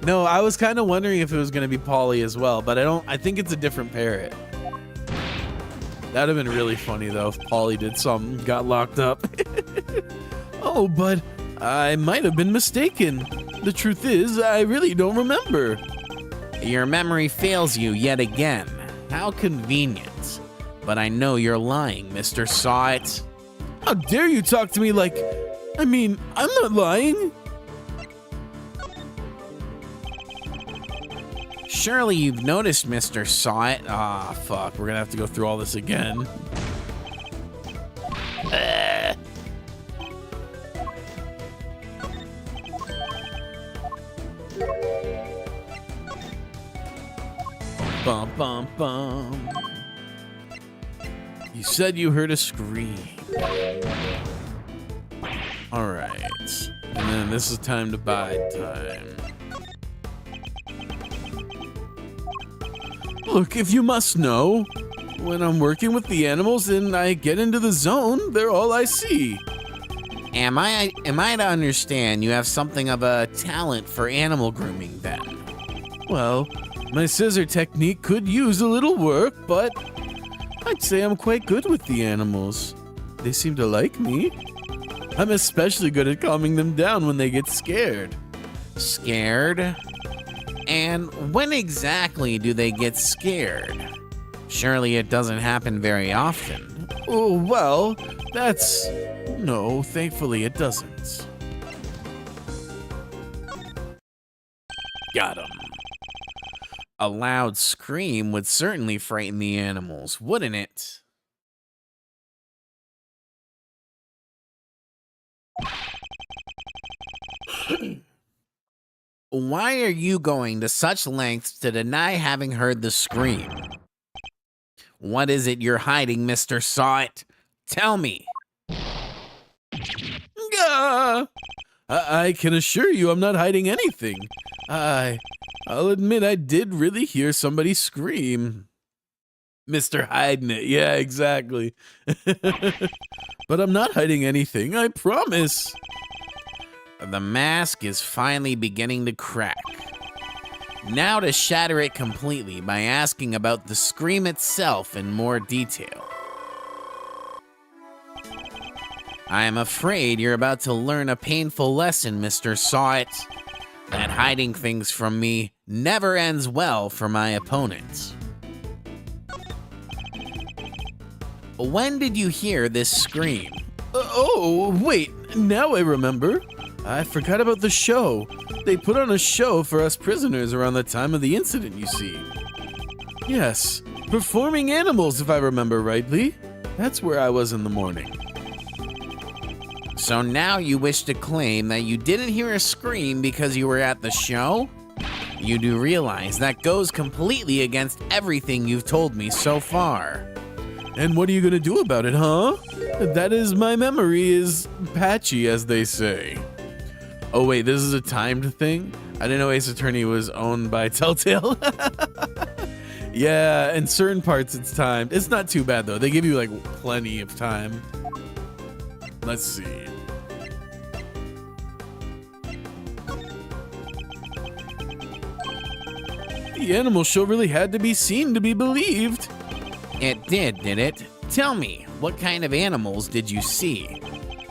Speaker 2: No, I was kind of wondering if it was going to be Polly as well, but I think it's a different parrot. That'd have been really funny, though, if Polly did something, got locked up. Oh, but I might have been mistaken. The truth is, I really don't remember.
Speaker 1: Your memory fails you yet again. How convenient. But I know you're lying, Mr. Saw-It.
Speaker 2: How dare you talk to me like... I mean, I'm not lying.
Speaker 1: Surely you've noticed, Mr. Saw-It.
Speaker 2: Ah, fuck. We're gonna have to go through all this again. Bum, bum, bum. You said you heard a scream. All right. And then this is time to bide time. Look, if you must know, when I'm working with the animals and I get into the zone, they're all I see.
Speaker 1: Am I to understand you have something of a talent for animal grooming then?
Speaker 2: Well, my scissor technique could use a little work, but I'd say I'm quite good with the animals. They seem to like me. I'm especially good at calming them down when they get scared.
Speaker 1: Scared? And when exactly do they get scared? Surely it doesn't happen very often.
Speaker 2: Oh, well, that's... No, thankfully it doesn't. Got him.
Speaker 1: A loud scream would certainly frighten the animals, wouldn't it? Why are you going to such lengths to deny having heard the scream? What is it you're hiding, Mr. Saw-It? Tell me.
Speaker 2: I can assure you I'm not hiding anything. I'll admit I did really hear somebody scream. Mr. Hiding It, yeah, exactly. But I'm not hiding anything, I promise.
Speaker 1: The mask is finally beginning to crack. Now to shatter it completely by asking about the scream itself in more detail. I am afraid you're about to learn a painful lesson, Mr. Saw-It. That hiding things from me never ends well for my opponents. When did you hear this scream?
Speaker 2: Oh, wait, now I remember. I forgot about the show. They put on a show for us prisoners around the time of the incident, you see. Yes, performing animals, if I remember rightly. That's where I was in the morning.
Speaker 1: So now you wish to claim that you didn't hear a scream because you were at the show? You do realize that goes completely against everything you've told me so far.
Speaker 2: And what are you gonna do about it, huh? That is, my memory is patchy, as they say. Oh wait, this is a timed thing? I didn't know Ace Attorney was owned by Telltale. Yeah, in certain parts it's timed. It's not too bad though. They give you like plenty of time. Let's see. The animal show really had to be seen to be believed.
Speaker 1: It did it? Tell me, what kind of animals did you see?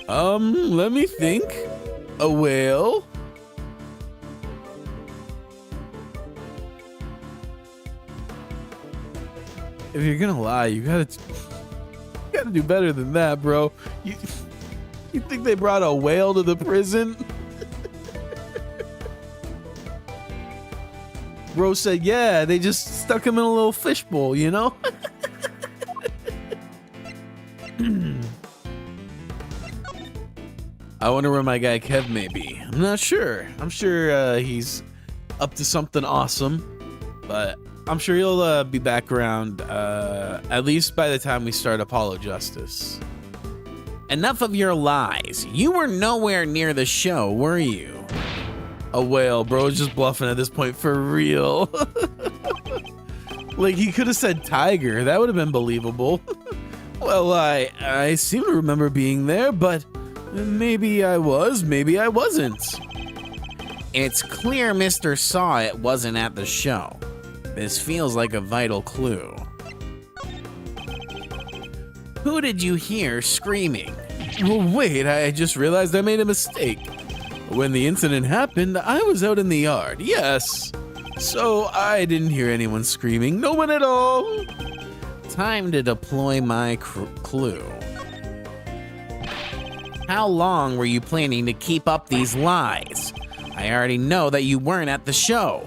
Speaker 2: Let me think. A whale? If you're gonna lie, you gotta do better than that, bro. You think they brought a whale to the prison? Bro said, yeah, they just stuck him in a little fishbowl, you know? I wonder where my guy Kev may be. I'm not sure. I'm sure he's up to something awesome. But I'm sure he'll be back around at least by the time we start Apollo Justice.
Speaker 1: Enough of your lies. You were nowhere near the show, were you?
Speaker 2: A whale, bro is just bluffing at this point for real. Like, he could have said tiger. That would have been believable. Well, I seem to remember being there, but maybe I was, maybe I wasn't.
Speaker 1: It's clear Mr. Saw It wasn't at the show. This feels like a vital clue. Who did you hear screaming?
Speaker 2: Well, wait, I just realized I made a mistake. When the incident happened, I was out in the yard, yes. So I didn't hear anyone screaming, no one at all.
Speaker 1: Time to deploy my clue. How long were you planning to keep up these lies? I already know that you weren't at the show.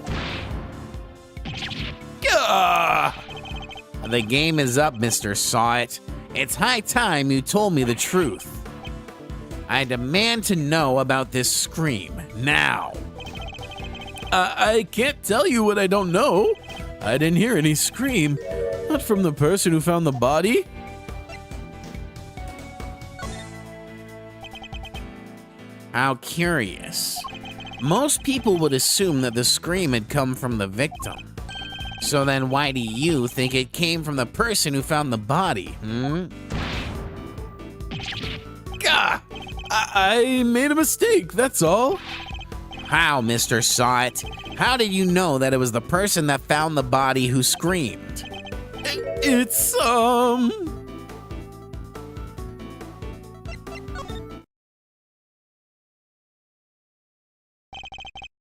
Speaker 2: Gah!
Speaker 1: The game is up, Mr. Saw It. It's high time you told me the truth. I demand to know about this scream, now.
Speaker 2: I can't tell you what I don't know. I didn't hear any scream. Not from the person who found the body.
Speaker 1: How curious. Most people would assume that the scream had come from the victim. So then why do you think it came from the person who found the body,
Speaker 2: Gah! I made a mistake, that's all.
Speaker 1: How, Mr. Saw It? How did you know that it was the person that found the body who screamed?
Speaker 2: It's,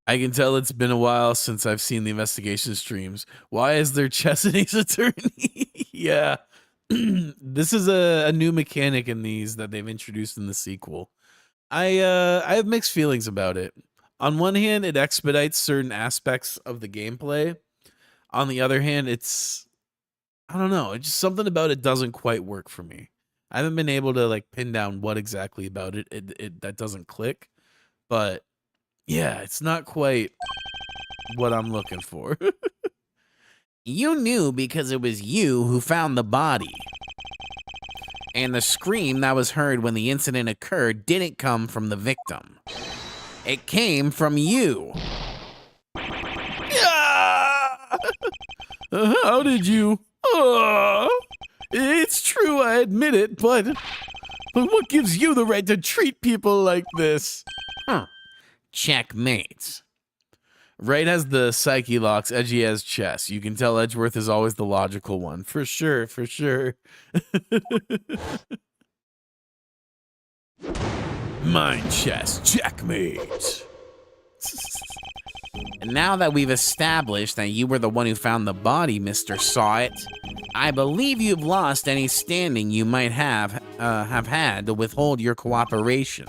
Speaker 2: I can tell it's been a while since I've seen the investigation streams. Why is there chess in Ace Attorney? Yeah. This is a new mechanic in these that they've introduced in the sequel. I have mixed feelings about it. On one hand, it expedites certain aspects of the gameplay. On the other hand, I don't know, it's just something about it doesn't quite work for me. I haven't been able to like pin down what exactly about it that doesn't click, but yeah, it's not quite what I'm looking for.
Speaker 1: You knew because it was you who found the body. And the scream that was heard when the incident occurred didn't come from the victim. It came from you.
Speaker 2: Yeah! How did you? It's true, I admit it, but what gives you the right to treat people like this?
Speaker 1: Checkmate.
Speaker 2: Right as the psyche locks, Edgy has chess. You can tell Edgeworth is always the logical one. For sure, for sure. Mind chess, checkmate.
Speaker 1: And now that we've established that you were the one who found the body, Mr. Saw It, I believe you've lost any standing you might have had to withhold your cooperation.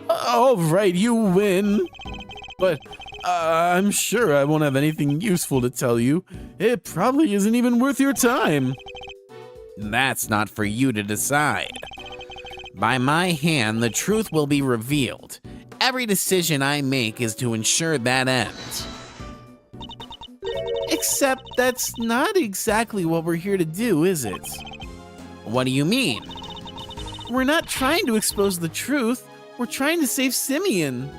Speaker 2: All right, you win. But I'm sure I won't have anything useful to tell you. It probably isn't even worth your time.
Speaker 1: That's not for you to decide. By my hand, the truth will be revealed. Every decision I make is to ensure that ends.
Speaker 2: Except that's not exactly what we're here to do, is it?
Speaker 1: What do you mean?
Speaker 2: We're not trying to expose the truth. We're trying to save Simeon.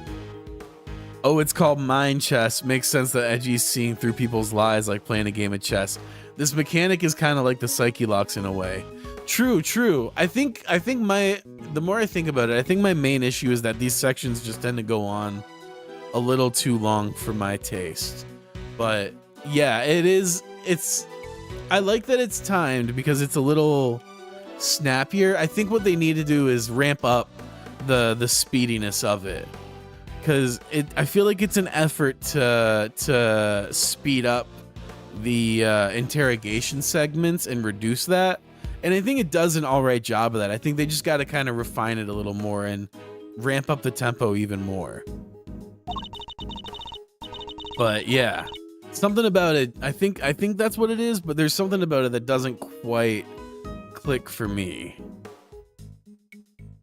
Speaker 2: Oh, it's called mind chess. Makes sense that Edgy's seeing through people's lies like playing a game of chess. This mechanic is kind of like the psyche locks in a way. True, true. I think the more I think about it, I think my main issue is that these sections just tend to go on a little too long for my taste. But yeah, I like that it's timed because it's a little snappier. I think what they need to do is ramp up the speediness of it. Because I feel like it's an effort to speed up the interrogation segments and reduce that. And I think it does an all right job of that. I think they just got to kind of refine it a little more and ramp up the tempo even more. But yeah, something about it. I think that's what it is. But there's something about it that doesn't quite click for me.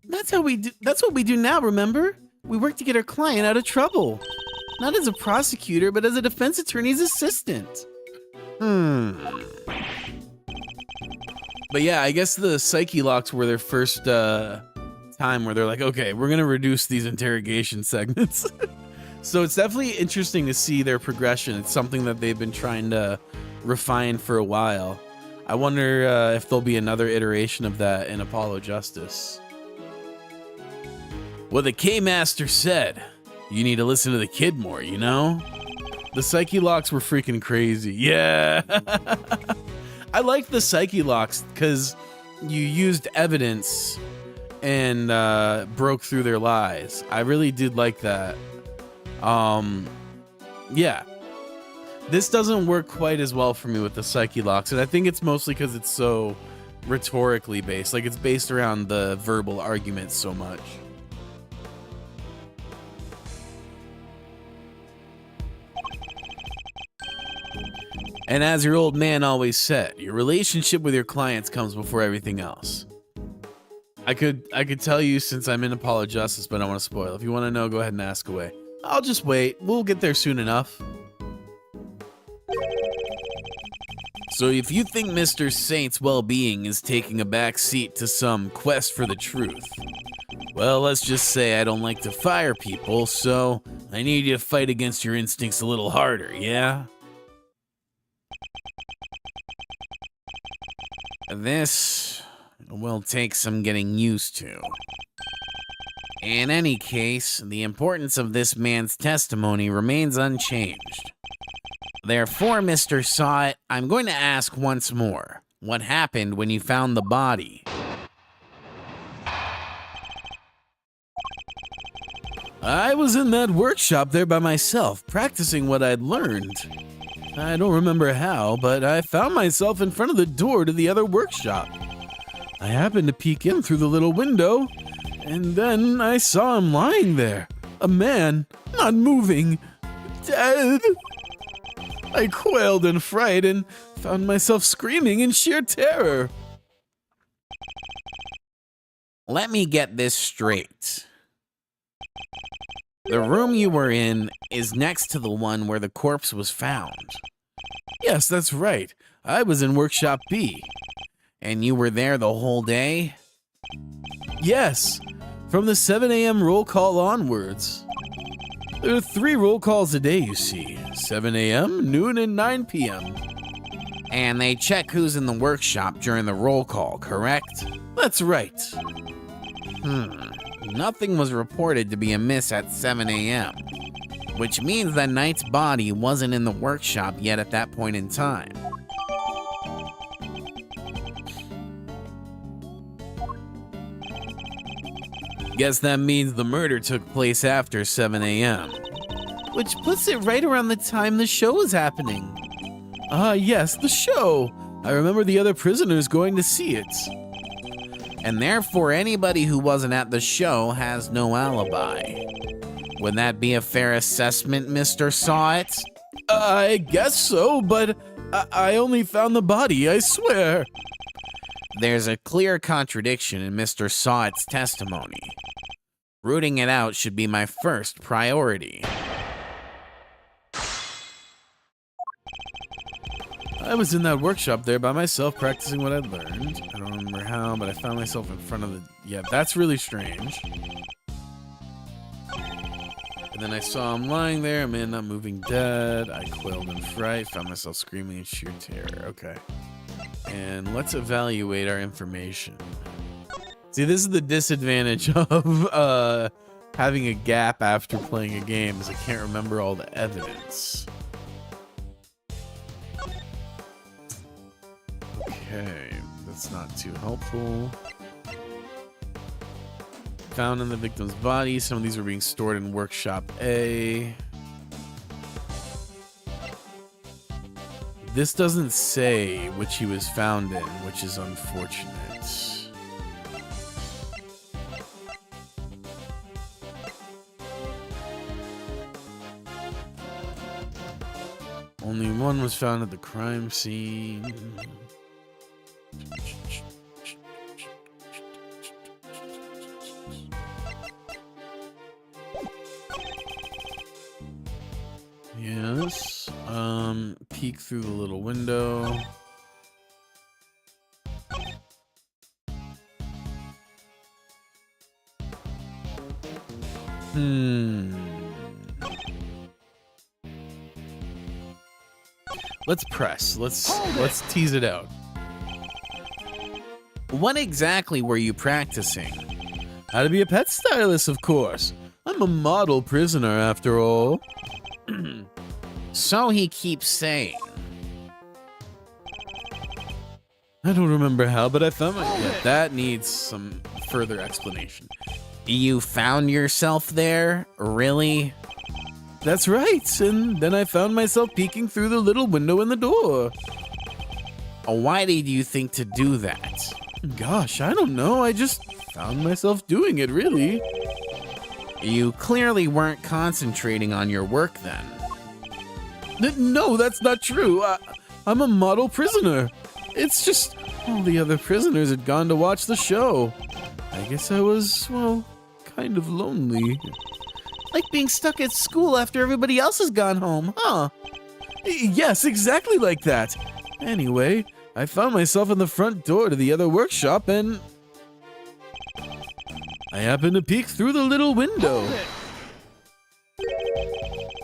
Speaker 2: That's what we do now. Remember? We work to get our client out of trouble. Not as a prosecutor, but as a defense attorney's assistant. But yeah, I guess the psyche locks were their first time where they're like, okay, we're gonna reduce these interrogation segments. So it's definitely interesting to see their progression. It's something that they've been trying to refine for a while. I wonder if there'll be another iteration of that in Apollo Justice. What the K-Master said. You need to listen to the kid more, you know? The psyche locks were freaking crazy. Yeah. I liked the psyche locks because you used evidence and broke through their lies. I really did like that. Yeah. This doesn't work quite as well for me with the psyche locks, and I think it's mostly because it's so rhetorically based. Like, it's based around the verbal argument so much. And as your old man always said, your relationship with your clients comes before everything else. I could tell you since I'm in Apollo Justice, but I don't want to spoil. If you want to know, go ahead and ask away. I'll just wait. We'll get there soon enough. So if you think Mr. Saint's well-being is taking a back seat to some quest for the truth, well, let's just say I don't like to fire people, so I need you to fight against your instincts a little harder, yeah? This will take some getting used to. In any case, the importance of this man's testimony remains unchanged. Therefore, Mr. Sawit, I'm going to ask once more, what happened when you found the body? I was in that workshop there by myself, practicing what I'd learned. I don't remember how, but I found myself in front of the door to the other workshop. I happened to peek in through the little window, and then I saw him lying there. A man, not moving, dead. I quailed in fright and found myself screaming in sheer terror. Let me get this straight. The room you were in is next to the one where the corpse was found. Yes, that's right. I was in Workshop B. And you were there the whole day? Yes, from the 7 a.m. roll call onwards. There are 3 roll calls a day, you see. 7 a.m., noon, and 9 p.m. And they check who's in the workshop during the roll call, correct? That's right. Nothing was reported to be amiss at 7 a.m., which means that Knight's body wasn't in the workshop yet at that point in time. Guess that means the murder took place after 7 a.m. Which puts it right around the time the show was happening. Yes, the show. I remember the other prisoners going to see it. And therefore, anybody who wasn't at the show has no alibi. Would that be a fair assessment, Mr. Sawit? I guess so, but I only found the body, I swear. There's a clear contradiction in Mr. Sawit's testimony. Rooting it out should be my first priority. I was in that workshop there by myself practicing what I'd learned. I don't remember how, but I found myself in front of the... Yeah, that's really strange. And then I saw him lying there, a man not moving, dead. I quailed in fright, found myself screaming in sheer terror. Okay. And let's evaluate our information. See, this is the disadvantage of having a gap after playing a game, is I can't remember all the evidence. Okay, that's not too helpful. Found in the victim's body. Some of these were being stored in Workshop A. This doesn't say which he was found in, which is unfortunate. Only one was found at the crime scene. peek through the little window. Let's press. Let's tease it out. What exactly were you practicing? How to be a pet stylist, of course. I'm a model prisoner, after all. So he keeps saying. I don't remember how, but I found that needs some further explanation. You found yourself there? Really? That's right, and then I found myself peeking through the little window in the door. Why did you think to do that? Gosh, I don't know. I just found myself doing it, really. You clearly weren't concentrating on your work then. No, that's not true. I'm a model prisoner. It's just all the other prisoners had gone to watch the show. I guess I was, well, kind of lonely. Like being stuck at school after everybody else has gone home, huh? Yes, exactly like that. Anyway, I found myself in the front door to the other workshop and I happened to peek through the little window.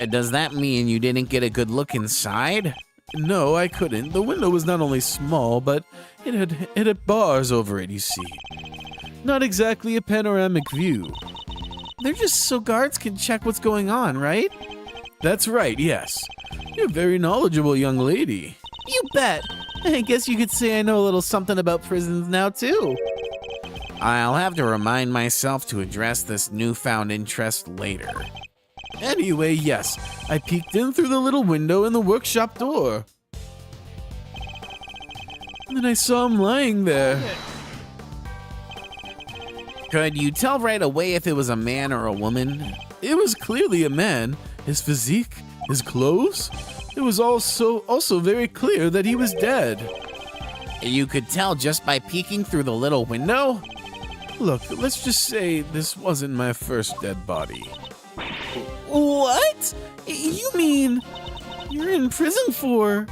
Speaker 2: Does that mean you didn't get a good look inside? No, I couldn't. The window was not only small, but it had bars over it, you see. Not exactly a panoramic view. They're just so guards can check what's going on, right? That's right, yes. You're a very knowledgeable young lady. You bet. I guess you could say I know a little something about prisons now, too. I'll have to remind myself to address this newfound interest later. Anyway, yes, I peeked in through the little window in the workshop door. And then I saw him lying there. Could you tell right away if it was a man or a woman? It was clearly a man. His physique, his clothes. It was also very clear that he was dead. You could tell just by peeking through the little window? Look, let's just say this wasn't my first dead body. What? You mean you're in prison for?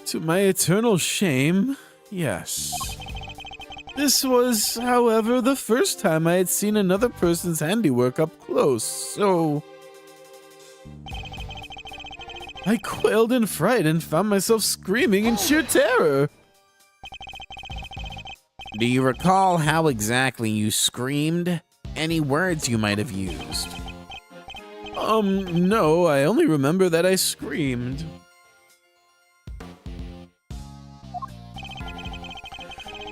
Speaker 2: To my eternal shame, yes. This was, however, the first time I had seen another person's handiwork up close, so I quailed in fright and found myself screaming in sheer terror. Do you recall how exactly you screamed? Any words you might have used? No, I only remember that I screamed.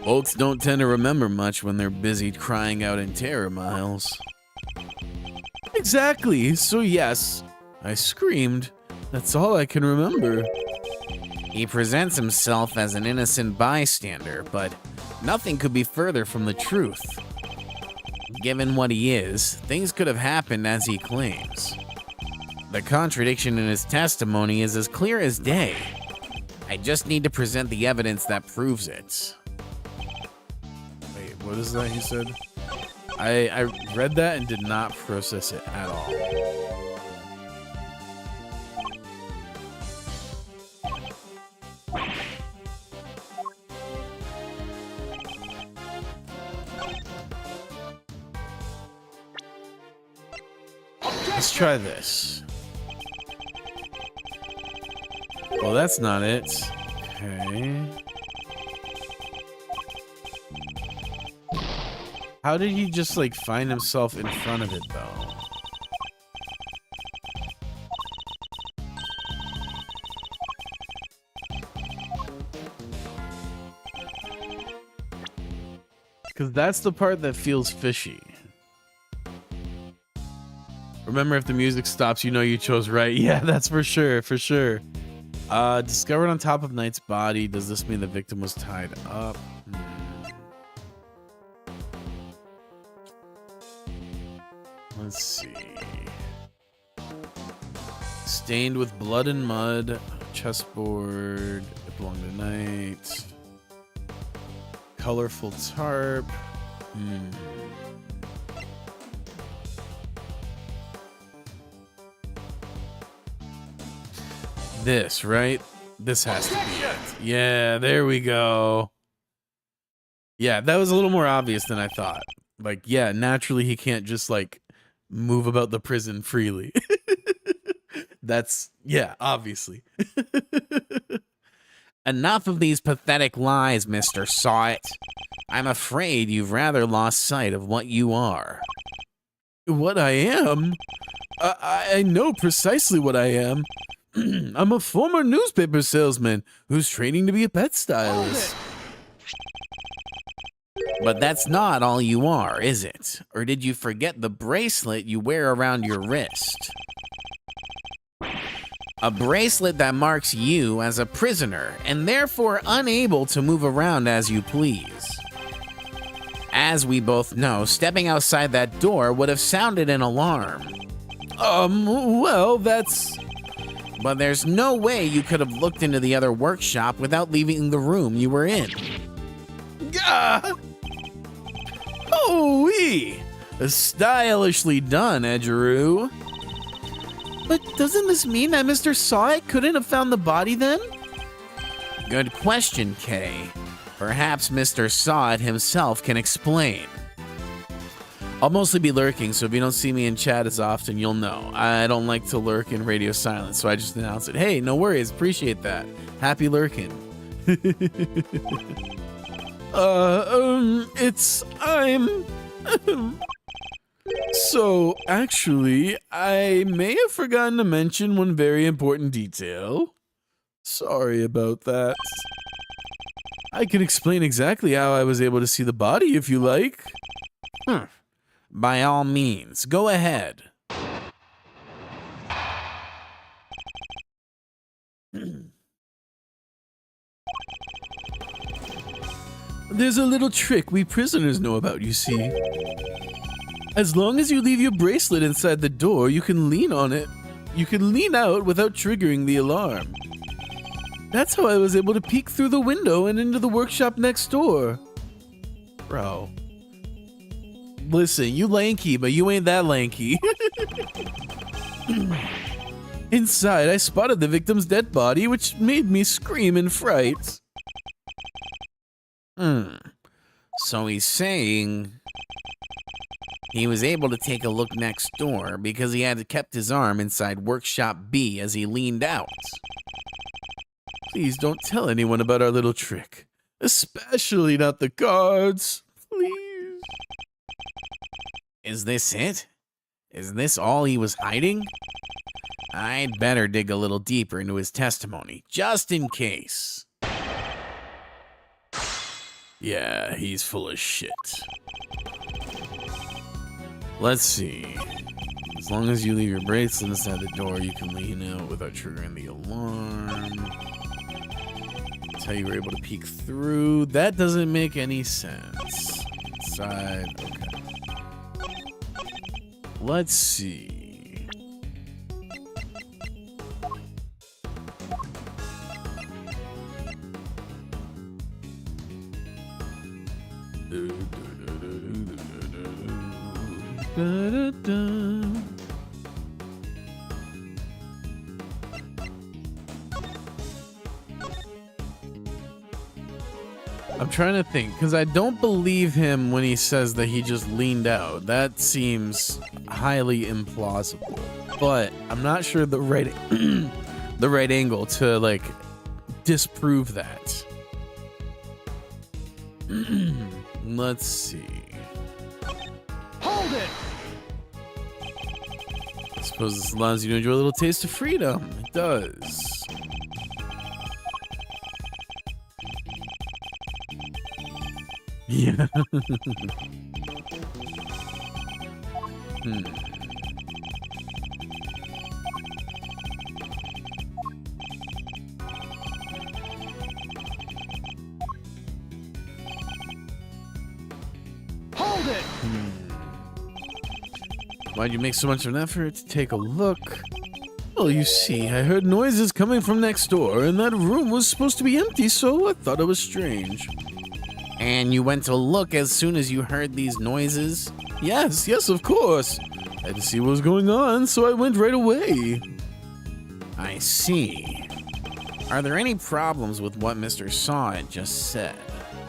Speaker 2: Folks don't tend to remember much when they're busy crying out in terror, Miles. Exactly, so yes, I screamed. That's all I can remember. He presents himself as an innocent bystander, but nothing could be further from the truth. Given what he is, things could have happened as he claims. The contradiction in his testimony is as clear as day. I just need to present the evidence that proves it. Wait, what is that you said? I read that and did not process it at all. Let's try this. Well, that's not it. Okay. How did he just, like, find himself in front of it, though? Because that's the part that feels fishy. Remember, if the music stops, you know you chose right. Yeah, that's for sure, for sure. Discovered on top of Knight's body. Does this mean the victim was tied up? Let's see. Stained with blood and mud. Chessboard. It belonged to Knight. Colorful tarp. This, right? This has to be it. Yeah, there we go. Yeah, that was a little more obvious than I thought. Like, yeah, naturally he can't just, like, move about the prison freely. That's, yeah, obviously.
Speaker 3: Enough of these pathetic lies, Mr. Saw It. I'm afraid you've rather lost sight of what you are.
Speaker 2: What I am? I know precisely what I am. I'm a former newspaper salesman who's training to be a pet stylist.
Speaker 3: But that's not all you are, is it? Or did you forget the bracelet you wear around your wrist? A bracelet that marks you as a prisoner and therefore unable to move around as you please. As we both know, stepping outside that door would have sounded an alarm.
Speaker 2: Well, that's...
Speaker 3: But there's no way you could have looked into the other workshop without leaving the room you were in.
Speaker 2: Gah! Oh-wee! Stylishly done, Edgeru. But doesn't this mean that Mr. Saw It couldn't have found the body then?
Speaker 3: Good question, Kay. Perhaps Mr. Saw It himself can explain.
Speaker 2: I'll mostly be lurking, so if you don't see me in chat as often, you'll know. I don't like to lurk in radio silence, so I just announce it. Hey, no worries, appreciate that. Happy lurking. So, actually, I may have forgotten to mention one very important detail. Sorry about that. I can explain exactly how I was able to see the body if you like.
Speaker 3: By all means, go ahead.
Speaker 2: There's a little trick we prisoners know about, you see. As long as you leave your bracelet inside the door, you can lean on it. You can lean out without triggering the alarm. That's how I was able to peek through the window and into the workshop next door. Bro. Listen, you lanky, but you ain't that lanky. Inside, I spotted the victim's dead body, which made me scream in fright.
Speaker 3: So he's saying he was able to take a look next door because he had kept his arm inside Workshop B as he leaned out.
Speaker 2: Please don't tell anyone about our little trick. Especially not the guards. Please.
Speaker 3: Is this it? Is this all he was hiding? I'd better dig a little deeper into his testimony, just in case.
Speaker 2: Yeah, he's full of shit. Let's see. As long as you leave your bracelet inside the door, you can lean out without triggering the alarm. That's how you were able to peek through. That doesn't make any sense. Inside, okay. Let's see. I'm trying to think, because I don't believe him when he says that he just leaned out. That seems highly implausible. But I'm not sure the right the right angle to like disprove that. Let's see.
Speaker 4: Hold it!
Speaker 2: I suppose this allows you to enjoy a little taste of freedom. It does. Yeah.
Speaker 4: Hold it!
Speaker 2: Why'd you make so much of an effort to take a look? Well, you see, I heard noises coming from next door, and that room was supposed to be empty, so I thought it was strange.
Speaker 3: And you went to look as soon as you heard these noises?
Speaker 2: Yes, of course. I had to see what was going on, so I went right away.
Speaker 3: I see. Are there any problems with what Mr. Sawit just said?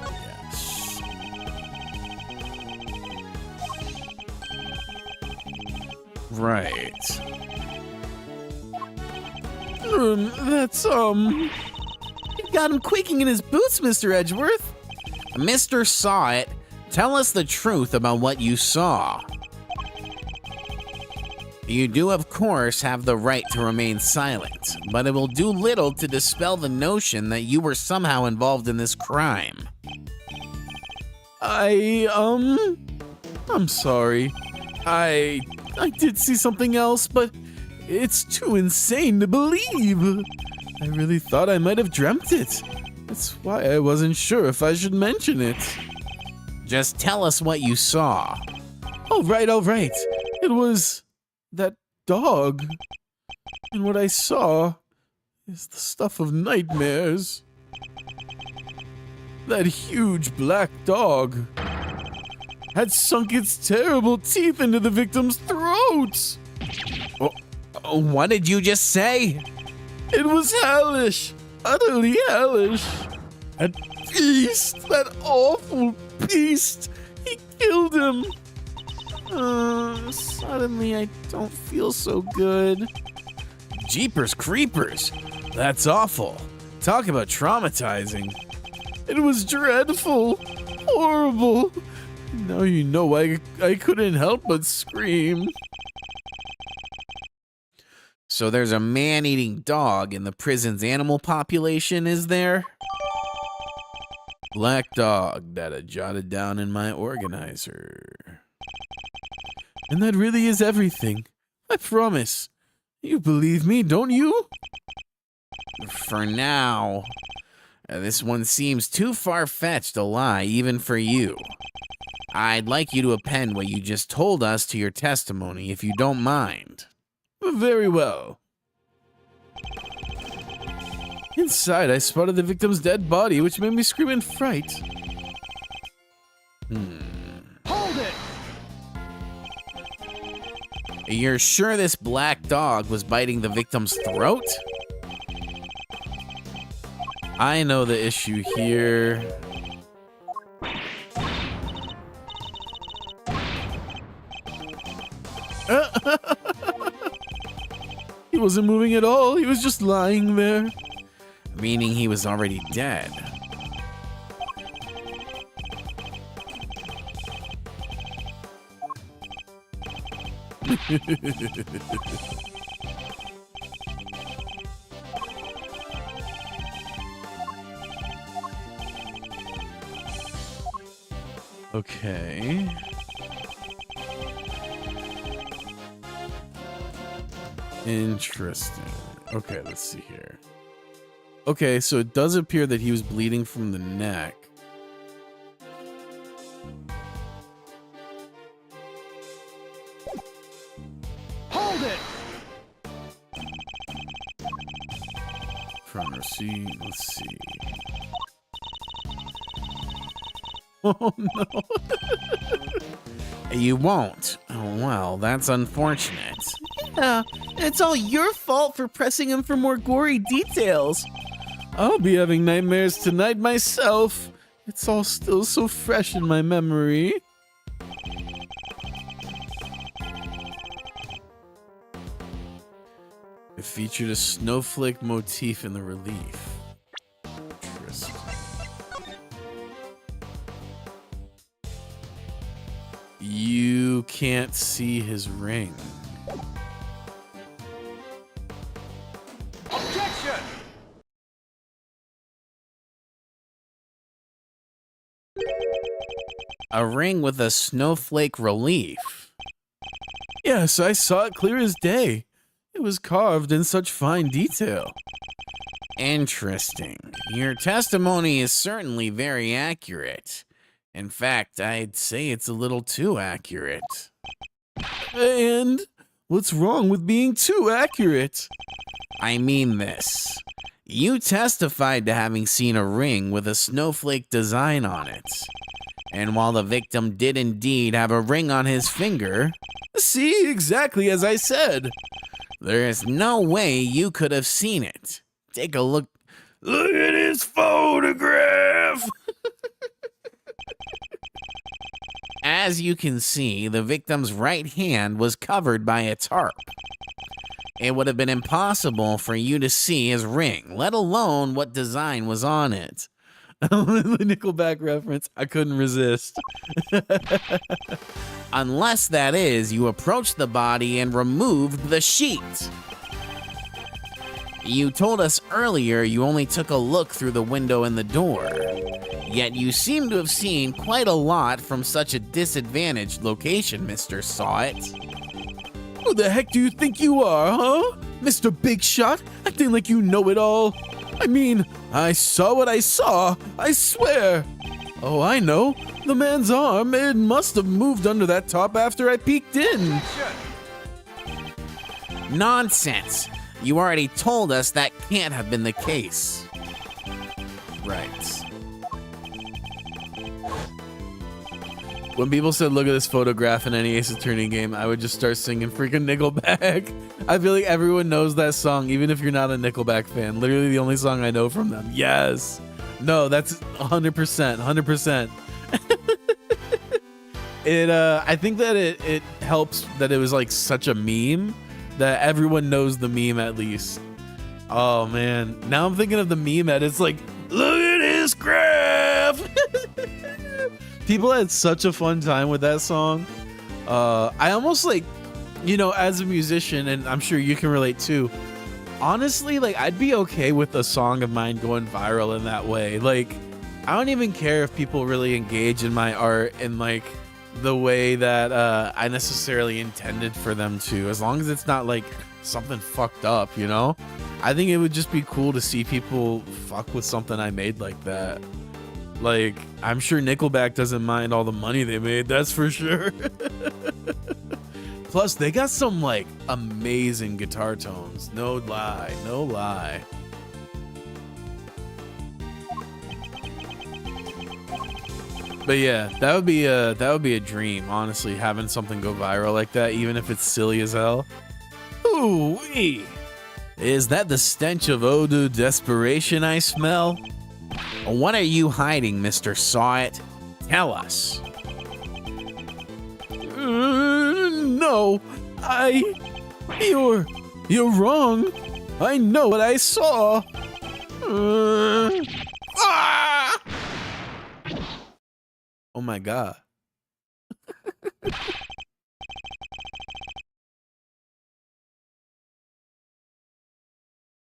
Speaker 2: Yes. Right. You got him quaking in his boots, Mr. Edgeworth.
Speaker 3: Mr. Sawit, tell us the truth about what you saw. You do, of course, have the right to remain silent, but it will do little to dispel the notion that you were somehow involved in this crime.
Speaker 2: I'm sorry. I did see something else, but it's too insane to believe. I really thought I might have dreamt it. That's why I wasn't sure if I should mention it.
Speaker 3: Just tell us what you saw.
Speaker 2: All right. It was that dog. And what I saw is the stuff of nightmares. That huge black dog had sunk its terrible teeth into the victim's throats.
Speaker 3: What did you just say?
Speaker 2: It was hellish, utterly hellish. That beast, that awful beast, he killed him. Suddenly I don't feel so good.
Speaker 3: Jeepers creepers, that's awful. Talk about traumatizing.
Speaker 2: It was dreadful, horrible. Now you know why I couldn't help but scream.
Speaker 3: So there's a man-eating dog in the prison's animal population, is there?
Speaker 2: Black dog that I jotted down in my organizer. And that really is everything. I promise. You believe me, don't you?
Speaker 3: For now. This one seems too far-fetched a lie, even for you. I'd like you to append what you just told us to your testimony, if you don't mind.
Speaker 2: Very well. Inside, I spotted the victim's dead body, which made me scream in fright.
Speaker 4: Hold it!
Speaker 3: You're sure this black dog was biting the victim's throat?
Speaker 2: I know the issue here. He wasn't moving at all. He was just lying there.
Speaker 3: Meaning he was already dead.
Speaker 2: Okay. Interesting. Okay, let's see here. Okay, so it does appear that he was bleeding from the neck.
Speaker 4: Hold it!
Speaker 2: Front receipt, let's see. Oh no.
Speaker 3: You won't. Oh, well, that's unfortunate.
Speaker 2: Yeah, it's all your fault for pressing him for more gory details. I'll be having nightmares tonight myself. It's all still so fresh in my memory. It featured a snowflake motif in the relief. Interesting. You can't see his ring.
Speaker 4: Objection!
Speaker 3: A ring with a snowflake relief.
Speaker 2: Yes, I saw it clear as day. It was carved in such fine detail.
Speaker 3: Interesting. Your testimony is certainly very accurate. In fact, I'd say it's a little too accurate.
Speaker 2: And what's wrong with being too accurate?
Speaker 3: I mean this. You testified to having seen a ring with a snowflake design on it. And while the victim did indeed have a ring on his finger,
Speaker 2: See, exactly as I said.
Speaker 3: there is no way you could have seen it. Take a look.
Speaker 2: Look at his photograph!
Speaker 3: As you can see, the victim's right hand was covered by a tarp. It would have been impossible for you to see his ring, let alone what design was on it.
Speaker 2: The Nickelback reference, I couldn't resist.
Speaker 3: Unless, that is, you approached the body and removed the sheet. You told us earlier you only took a look through the window in the door. Yet you seem to have seen quite a lot from such a disadvantaged location, Mr. Sawit.
Speaker 2: Who the heck do you think you are, huh? Mr. Big Shot, acting like you know it all. I mean, I saw what I saw, I swear. Oh, I know. The man's arm, it must have moved under that top after I peeked in.
Speaker 3: Nonsense. You already told us that can't have been the case.
Speaker 2: Right. When people said, look at this photograph in any Ace Attorney game, I would just start singing freaking Nickelback. I feel like everyone knows that song, even if you're not a Nickelback fan. Literally the only song I know from them. Yes. No, that's 100%. 100%. I think that it helps that it was like such a meme that everyone knows the meme at least. Oh, man. Now I'm thinking of the meme and it's like, look at his graph. People had such a fun time with that song. I almost like, you know, as a musician, and I'm sure you can relate too, honestly, like I'd be okay with a song of mine going viral in that way. Like, I don't even care if people really engage in my art in like the way that I necessarily intended for them to, as long as it's not like something fucked up, you know? I think it would just be cool to see people fuck with something I made like that. Like, I'm sure Nickelback doesn't mind all the money they made, that's for sure. Plus, they got some, like, amazing guitar tones. No lie, no lie. But yeah, that would be a dream, honestly, having something go viral like that, even if it's silly as hell. Ooh-wee! Is that the stench of Odu desperation I smell?
Speaker 3: What are you hiding, Mr. Sawit? Tell us.
Speaker 2: No, you're wrong. I know what I saw. Ah! Oh my God.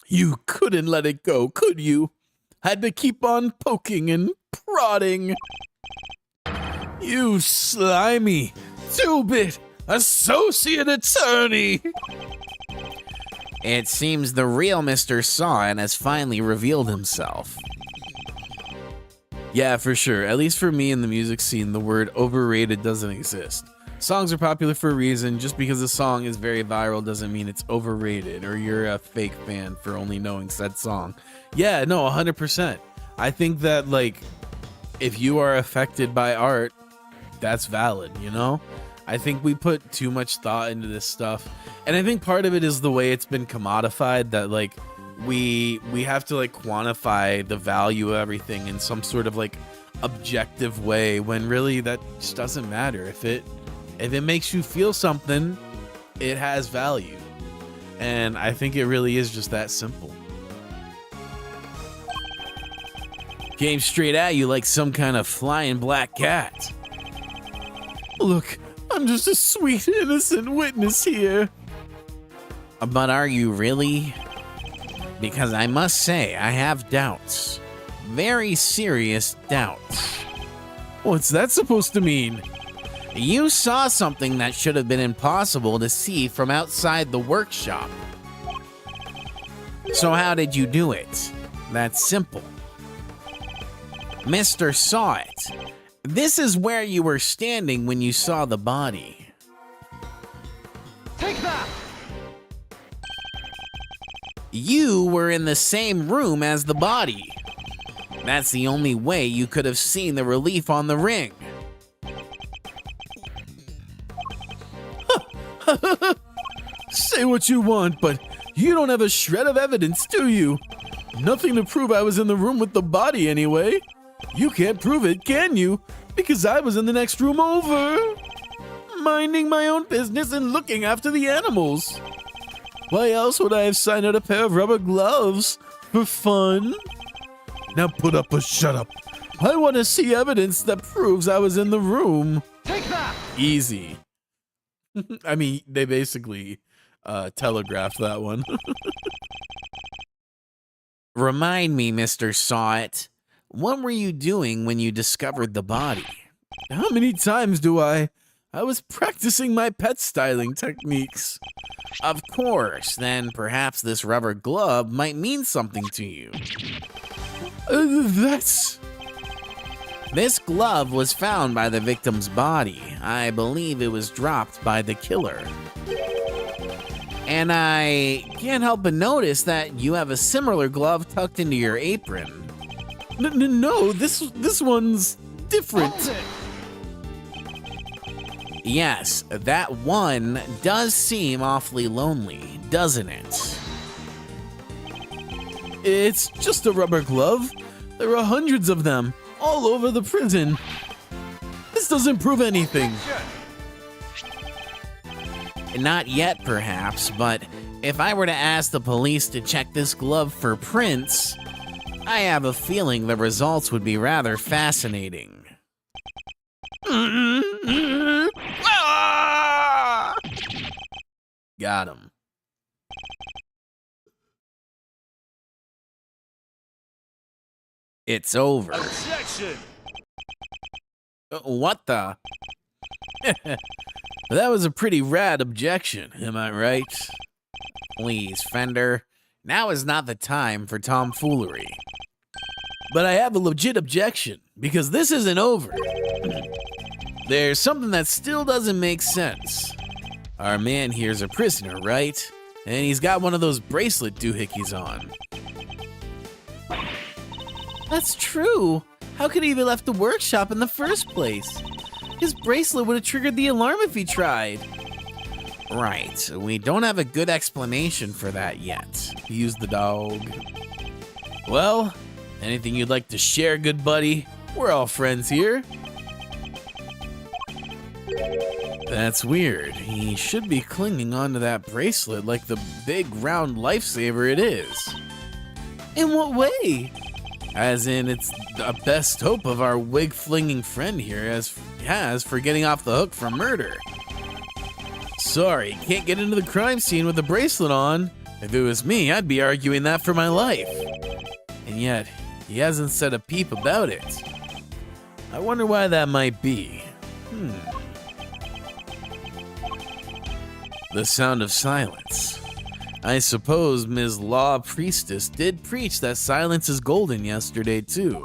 Speaker 2: You couldn't let it go, could you? Had to keep on poking and prodding. You slimy, two-bit associate attorney.
Speaker 3: It seems the real Mr. Sawin has finally revealed himself.
Speaker 2: Yeah, for sure. At least for me in the music scene, the word overrated doesn't exist. Songs are popular for a reason. Just because a song is very viral doesn't mean it's overrated or you're a fake fan for only knowing said song. Yeah, no, 100%. I think that, like, if you are affected by art, that's valid, you know? I think we put too much thought into this stuff. And I think part of it is the way it's been commodified, that, like, we have to, like, quantify the value of everything in some sort of, like, objective way, when really that just doesn't matter. If it makes you feel something, it has value. And I think it really is just that simple. Came straight at you like some kind of flying black cat. Look, I'm just a sweet, innocent witness here.
Speaker 3: But are you really? Because I must say, I have doubts. Very serious doubts.
Speaker 2: What's that supposed to mean?
Speaker 3: You saw something that should have been impossible to see from outside the workshop. So how did you do it? That's simple. Mr. Sawit, this is where you were standing when you saw the body.
Speaker 4: Take that!
Speaker 3: You were in the same room as the body. That's the only way you could have seen the relief on the ring.
Speaker 2: Say what you want, but you don't have a shred of evidence, do you? Nothing to prove I was in the room with the body anyway. You can't prove it, can you? Because I was in the next room over, minding my own business and looking after the animals. Why else would I have signed out a pair of rubber gloves? For fun? Now put up or shut up. I want to see evidence that proves I was in the room.
Speaker 4: Take that!
Speaker 2: Easy. I mean, they basically telegraphed that one.
Speaker 3: Remind me, Mr. Saw-It, what were you doing when you discovered the body?
Speaker 2: How many times do I was practicing my pet styling techniques.
Speaker 3: Of course, then perhaps this rubber glove might mean something to you.
Speaker 2: That's...
Speaker 3: This glove was found by the victim's body. I believe it was dropped by the killer. And I can't help but notice that you have a similar glove tucked into your apron.
Speaker 2: No, this one's different.
Speaker 4: Hold it!
Speaker 3: Yes, that one does seem awfully lonely, doesn't it?
Speaker 2: It's just a rubber glove. There are hundreds of them, all over the prison. This doesn't prove anything.
Speaker 3: Not yet, perhaps, but if I were to ask the police to check this glove for prints, I have a feeling the results would be rather fascinating.
Speaker 2: Got him.
Speaker 3: It's over.
Speaker 4: Objection!
Speaker 3: What the?
Speaker 2: That was a pretty rad objection, am I right?
Speaker 3: Please, Fender, now is not the time for tomfoolery.
Speaker 2: But I have a legit objection, because this isn't over. There's something that still doesn't make sense. Our man here's a prisoner, right? And he's got one of those bracelet doohickeys on.
Speaker 5: That's true. How could he have left the workshop in the first place? His bracelet would have triggered the alarm if he tried.
Speaker 3: Right, we don't have a good explanation for that yet.
Speaker 2: Use the dog. Well, anything you'd like to share, good buddy? We're all friends here. That's weird. He should be clinging onto that bracelet like the big round lifesaver it is.
Speaker 5: In what way?
Speaker 2: As in, it's the best hope of our wig-flinging friend here has for getting off the hook for murder. Sorry, can't get into the crime scene with the bracelet on. If it was me, I'd be arguing that for my life. And yet, he hasn't said a peep about it. I wonder why that might be. The sound of silence. I suppose Ms. Law Priestess did preach that silence is golden yesterday, too.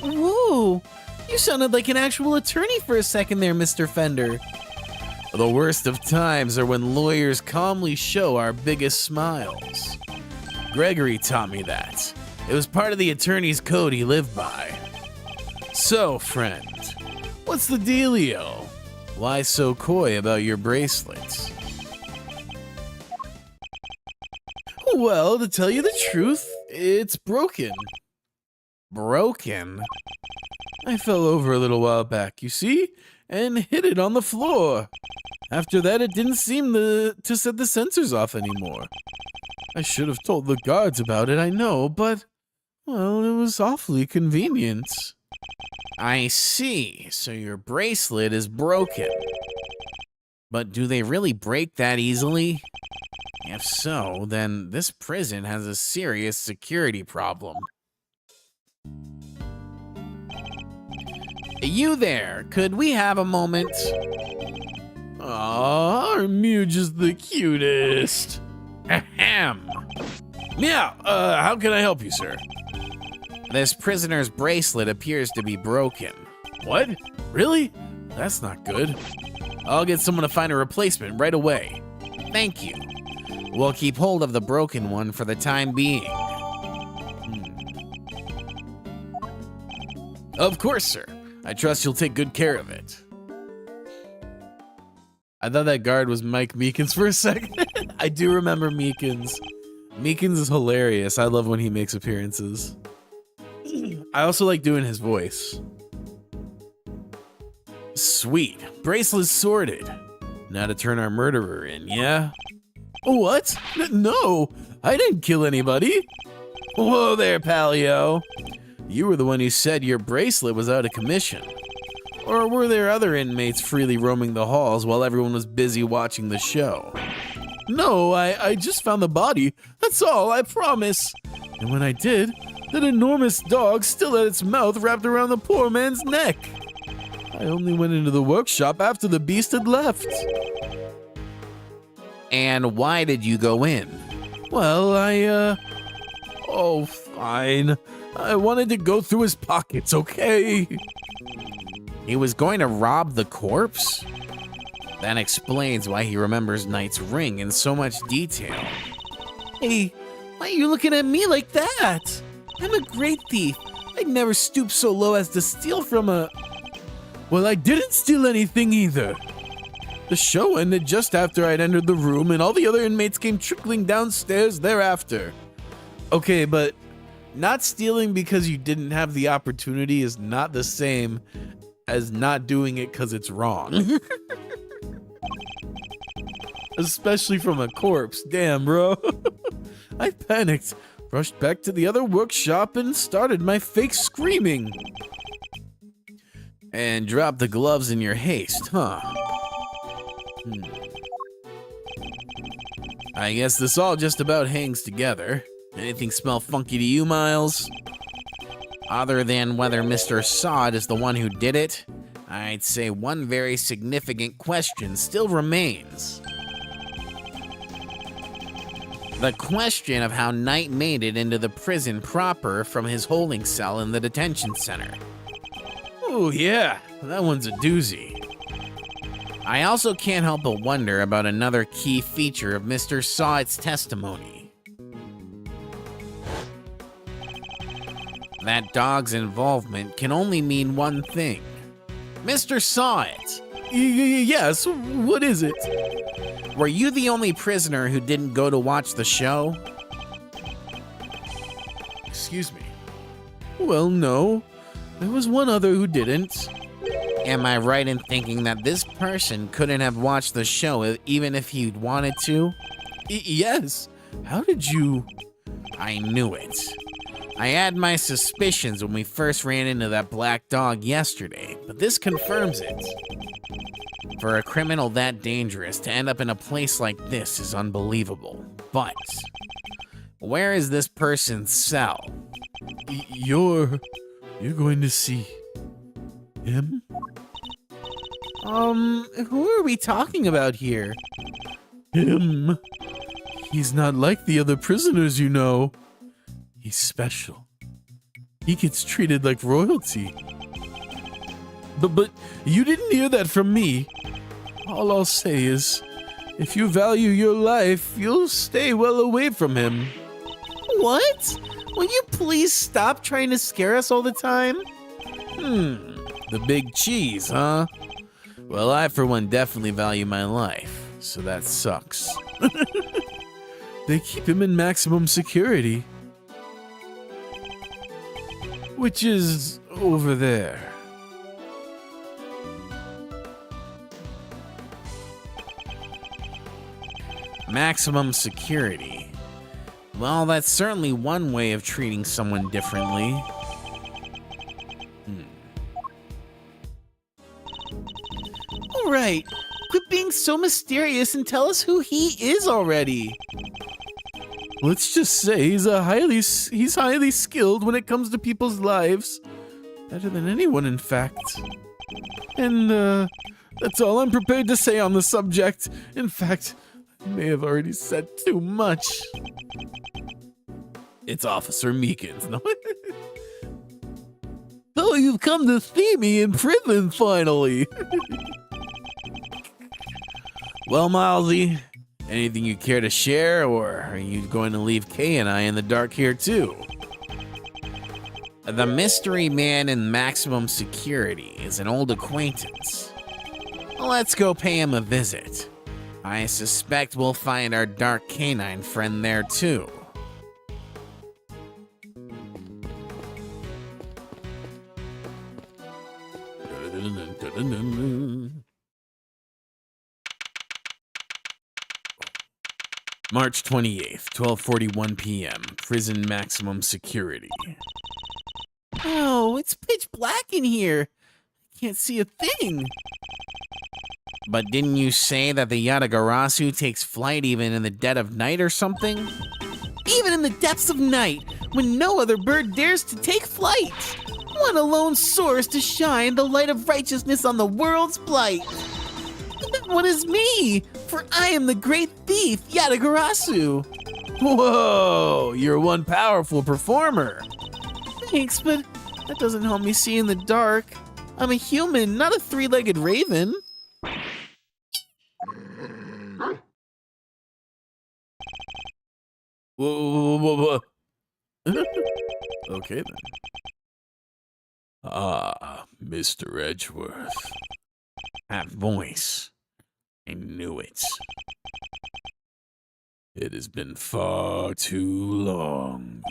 Speaker 5: Whoa! You sounded like an actual attorney for a second there, Mr. Fender.
Speaker 2: The worst of times are when lawyers calmly show our biggest smiles. Gregory taught me that. It was part of the attorney's code he lived by. So, friend, what's the dealio? Why so coy about your bracelets? Well, to tell you the truth, it's broken.
Speaker 3: Broken?
Speaker 2: I fell over a little while back, you see, and hit it on the floor. After that, it didn't seem to set the sensors off anymore. I should have told the guards about it, I know, but, well, it was awfully convenient.
Speaker 3: I see, so your bracelet is broken. But do they really break that easily? If so, then this prison has a serious security problem. You there, could we have a moment?
Speaker 2: Aw, our Muge is the cutest.
Speaker 3: Ahem.
Speaker 2: Yeah, how can I help you, sir?
Speaker 3: This prisoner's bracelet appears to be broken.
Speaker 2: What? Really? That's not good. I'll get someone to find a replacement right away.
Speaker 3: Thank you. We'll keep hold of the broken one for the time being.
Speaker 2: Of course, sir. I trust you'll take good care of it. I thought that guard was Mike Meekins for a second. I do remember Meekins. Meekins is hilarious. I love when he makes appearances. I also like doing his voice. Sweet. Bracelet's sorted. Now to turn our murderer in, yeah? What? No, I didn't kill anybody. Whoa there, Palio. You were the one who said your bracelet was out of commission. Or were there other inmates freely roaming the halls while everyone was busy watching the show? No, I just found the body. That's all, I promise. And when I did, that enormous dog still had its mouth wrapped around the poor man's neck. I only went into the workshop after the beast had left.
Speaker 3: And why did you go in?
Speaker 2: Well, oh, fine. I wanted to go through his pockets, okay?
Speaker 3: He was going to rob the corpse? That explains why he remembers Knight's ring in so much detail.
Speaker 5: Hey, why are you looking at me like that? I'm a great thief. I'd never stoop so low as to steal from a...
Speaker 2: Well, I didn't steal anything either. The show ended just after I'd entered the room, and all the other inmates came trickling downstairs thereafter. Okay, but not stealing because you didn't have the opportunity is not the same as not doing it because it's wrong. Especially from a corpse. Damn, bro. I panicked, rushed back to the other workshop, and started my fake screaming. And dropped the gloves in your haste, huh? I guess this all just about hangs together. Anything smell funky to you, Miles?
Speaker 3: Other than whether Mr. Sod is the one who did it, I'd say one very significant question still remains. The question of how Knight made it into the prison proper from his holding cell in the detention center.
Speaker 2: Oh yeah, that one's a doozy.
Speaker 3: I also can't help but wonder about another key feature of Mr. Sod's testimony. That dog's involvement can only mean one thing. Mr. Sod,
Speaker 2: Yes, what is it?
Speaker 3: were you the only prisoner who didn't go to watch the show?
Speaker 2: Excuse me. Well, no. There was one other who didn't.
Speaker 3: Am I right in thinking that this person couldn't have watched the show even if he'd wanted to?
Speaker 2: Yes. How did you...
Speaker 3: I knew it. I had my suspicions when we first ran into that black dog yesterday, but this confirms it. For a criminal that dangerous to end up in a place like this is unbelievable. But where is this person's cell?
Speaker 2: You're going to see him?
Speaker 5: Who are we talking about here?
Speaker 2: Him. He's not like the other prisoners, you know. He's special. He gets treated like royalty. But you didn't hear that from me. All I'll say is, if you value your life, you'll stay well away from him.
Speaker 5: What? Will you please stop trying to scare us all the time?
Speaker 2: The big cheese, huh? Well, I, for one, definitely value my life, so that sucks. They keep him in maximum security. Which is over there.
Speaker 3: Maximum security. Well, that's certainly one way of treating someone differently.
Speaker 5: All right, quit being so mysterious and tell us who he is already.
Speaker 2: Let's just say he's highly skilled when it comes to people's lives. Better than anyone, in fact. And that's all I'm prepared to say on the subject. In fact, I may have already said too much. It's Officer Meekins. No? Oh, you've come to see me in prison finally. Well, Milesy, anything you care to share, or are you going to leave Kay and I in the dark here too?
Speaker 3: The mystery man in maximum security is an old acquaintance. Let's go pay him a visit. I suspect we'll find our dark canine friend there too.
Speaker 2: March 28th, 12:41 p.m. Prison maximum security.
Speaker 5: Oh, it's pitch black in here. Can't see a thing.
Speaker 3: But didn't you say that the Yatagarasu takes flight even in the dead of night or something?
Speaker 5: Even in the depths of night, when no other bird dares to take flight, one alone soars to shine the light of righteousness on the world's plight. That one is me, for I am the great thief, Yatagarasu.
Speaker 2: Whoa, you're one powerful performer.
Speaker 5: Thanks, but that doesn't help me see in the dark. I'm a human, not a three-legged raven.
Speaker 2: Whoa. Okay then. Ah, Mr. Edgeworth.
Speaker 3: That voice. I knew it.
Speaker 2: It has been far too long.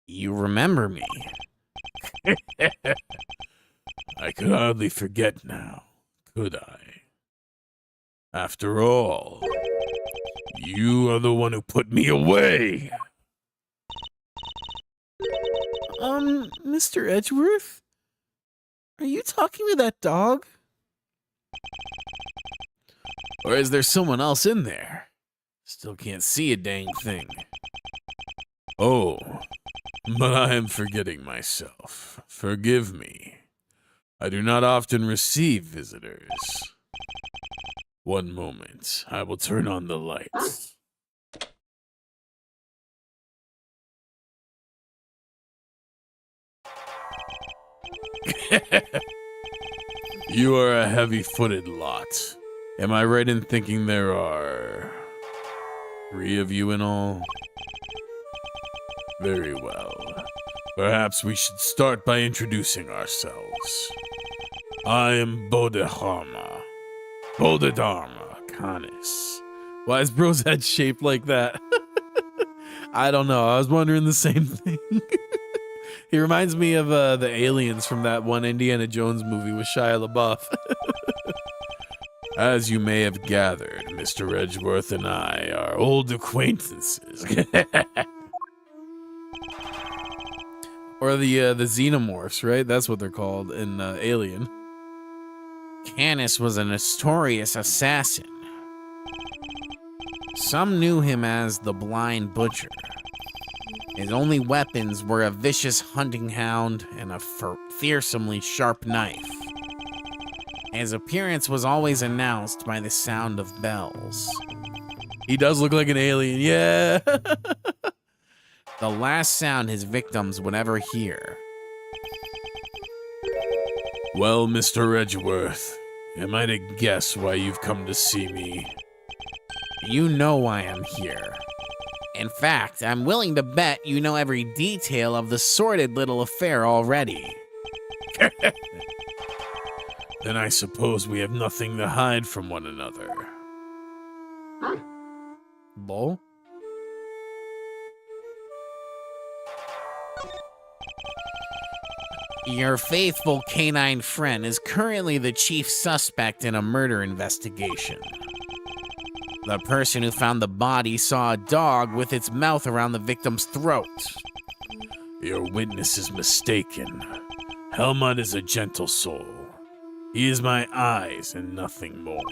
Speaker 3: You remember me?
Speaker 2: I could hardly forget now, could I? After all, you are the one who put me away.
Speaker 5: Mr. Edgeworth? Are you talking to that dog?
Speaker 2: Or is there someone else in there? Still can't see a dang thing. Oh, but I am forgetting myself. Forgive me. I do not often receive visitors. One moment, I will turn on the lights. You are a heavy-footed lot. Am I right in thinking there are 3 of you in all? Very well. Perhaps we should start by introducing ourselves. I am Bodhidharma. Bodhidharma Canis.
Speaker 5: Why is bro's head shaped like that? I don't know. I was wondering the same thing. He reminds me of the aliens from that one Indiana Jones movie with Shia LaBeouf.
Speaker 2: As you may have gathered, Mr. Edgeworth and I are old acquaintances.
Speaker 5: Or the xenomorphs, right? That's what they're called in Alien.
Speaker 3: Canis was a notorious assassin. Some knew him as the Blind Butcher. His only weapons were a vicious hunting hound and a fearsomely sharp knife. His appearance was always announced by the sound of bells.
Speaker 5: He does look like an alien, yeah.
Speaker 3: The last sound his victims would ever hear.
Speaker 2: Well, Mr. Edgeworth, am I to guess why you've come to see me?
Speaker 3: You know why I'm here. In fact, I'm willing to bet you know every detail of the sordid little affair already.
Speaker 2: Then I suppose we have nothing to hide from one another.
Speaker 5: Lol.
Speaker 3: Your faithful canine friend is currently the chief suspect in a murder investigation. The person who found the body saw a dog with its mouth around the victim's throat.
Speaker 2: Your witness is mistaken. Helmut is a gentle soul. He is my eyes and nothing more.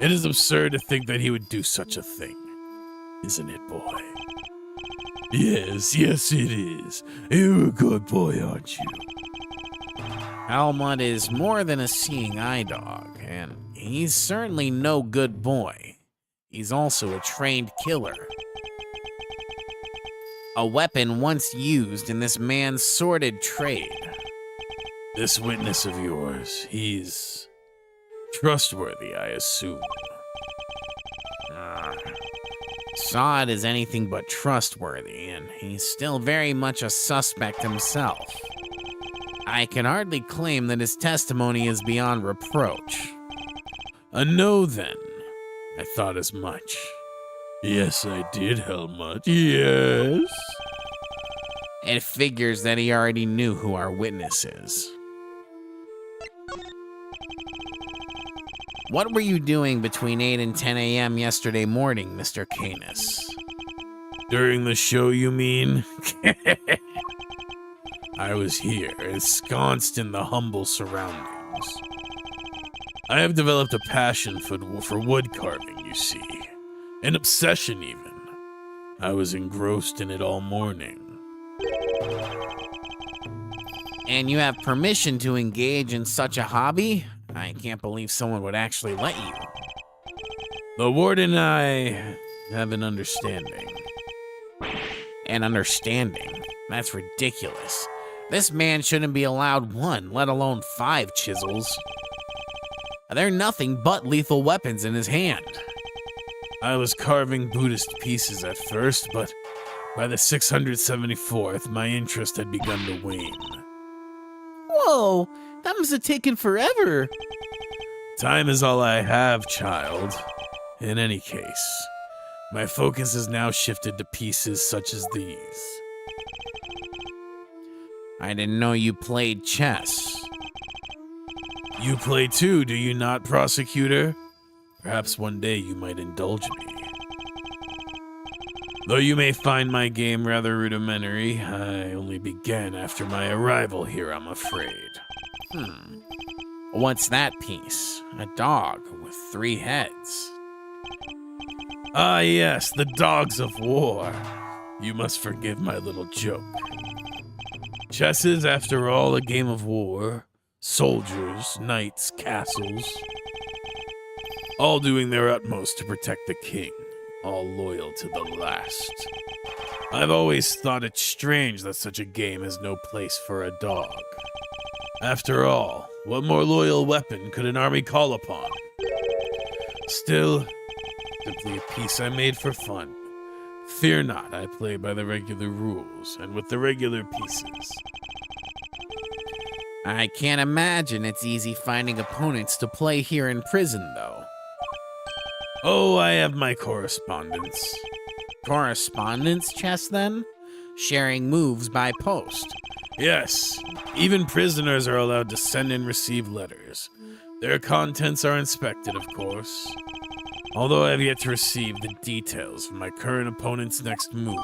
Speaker 2: It is absurd to think that he would do such a thing. Isn't it, boy? Yes, it is. You're a good boy, aren't you?
Speaker 3: Helmut is more than a seeing eye dog, and he's certainly no good boy. He's also a trained killer. A weapon once used in this man's sordid trade.
Speaker 2: This witness of yours, he's trustworthy, I assume.
Speaker 3: Saad is anything but trustworthy, and he's still very much a suspect himself. I can hardly claim that his testimony is beyond reproach.
Speaker 2: A no, then. I thought as much. Yes, I did, Helmut. Yes.
Speaker 3: It figures that he already knew who our witness is. What were you doing between 8 and 10 a.m. yesterday morning, Mr. Canis?
Speaker 2: During the show, you mean? I was here, ensconced in the humble surroundings. I have developed a passion for wood carving, you see. An obsession, even. I was engrossed in it all morning.
Speaker 3: And you have permission to engage in such a hobby? I can't believe someone would actually let you.
Speaker 2: The warden and I have an understanding.
Speaker 3: An understanding? That's ridiculous. This man shouldn't be allowed 1, let alone 5 chisels. They're nothing but lethal weapons in his hand.
Speaker 2: I was carving Buddhist pieces at first, but by the 674th, my interest had begun to wane.
Speaker 5: Whoa, that must have taken forever.
Speaker 2: Time is all I have, child. In any case, my focus has now shifted to pieces such as these.
Speaker 3: I didn't know you played chess.
Speaker 2: You play too, do you not, prosecutor? Perhaps one day you might indulge me. Though you may find my game rather rudimentary, I only began after my arrival here, I'm afraid.
Speaker 3: What's that piece? A dog with 3 heads.
Speaker 2: Ah yes, the dogs of war. You must forgive my little joke. Chess is, after all, a game of war. Soldiers, knights, castles. All doing their utmost to protect the king. All loyal to the last. I've always thought it strange that such a game has no place for a dog. After all, what more loyal weapon could an army call upon? Still, simply a piece I made for fun. Fear not, I play by the regular rules, and with the regular pieces.
Speaker 3: I can't imagine it's easy finding opponents to play here in prison, though.
Speaker 2: Oh, I have my correspondence.
Speaker 3: Correspondence chess, then? Sharing moves by post.
Speaker 2: Yes, even prisoners are allowed to send and receive letters. Their contents are inspected, of course. Although I have yet to receive the details of my current opponent's next move.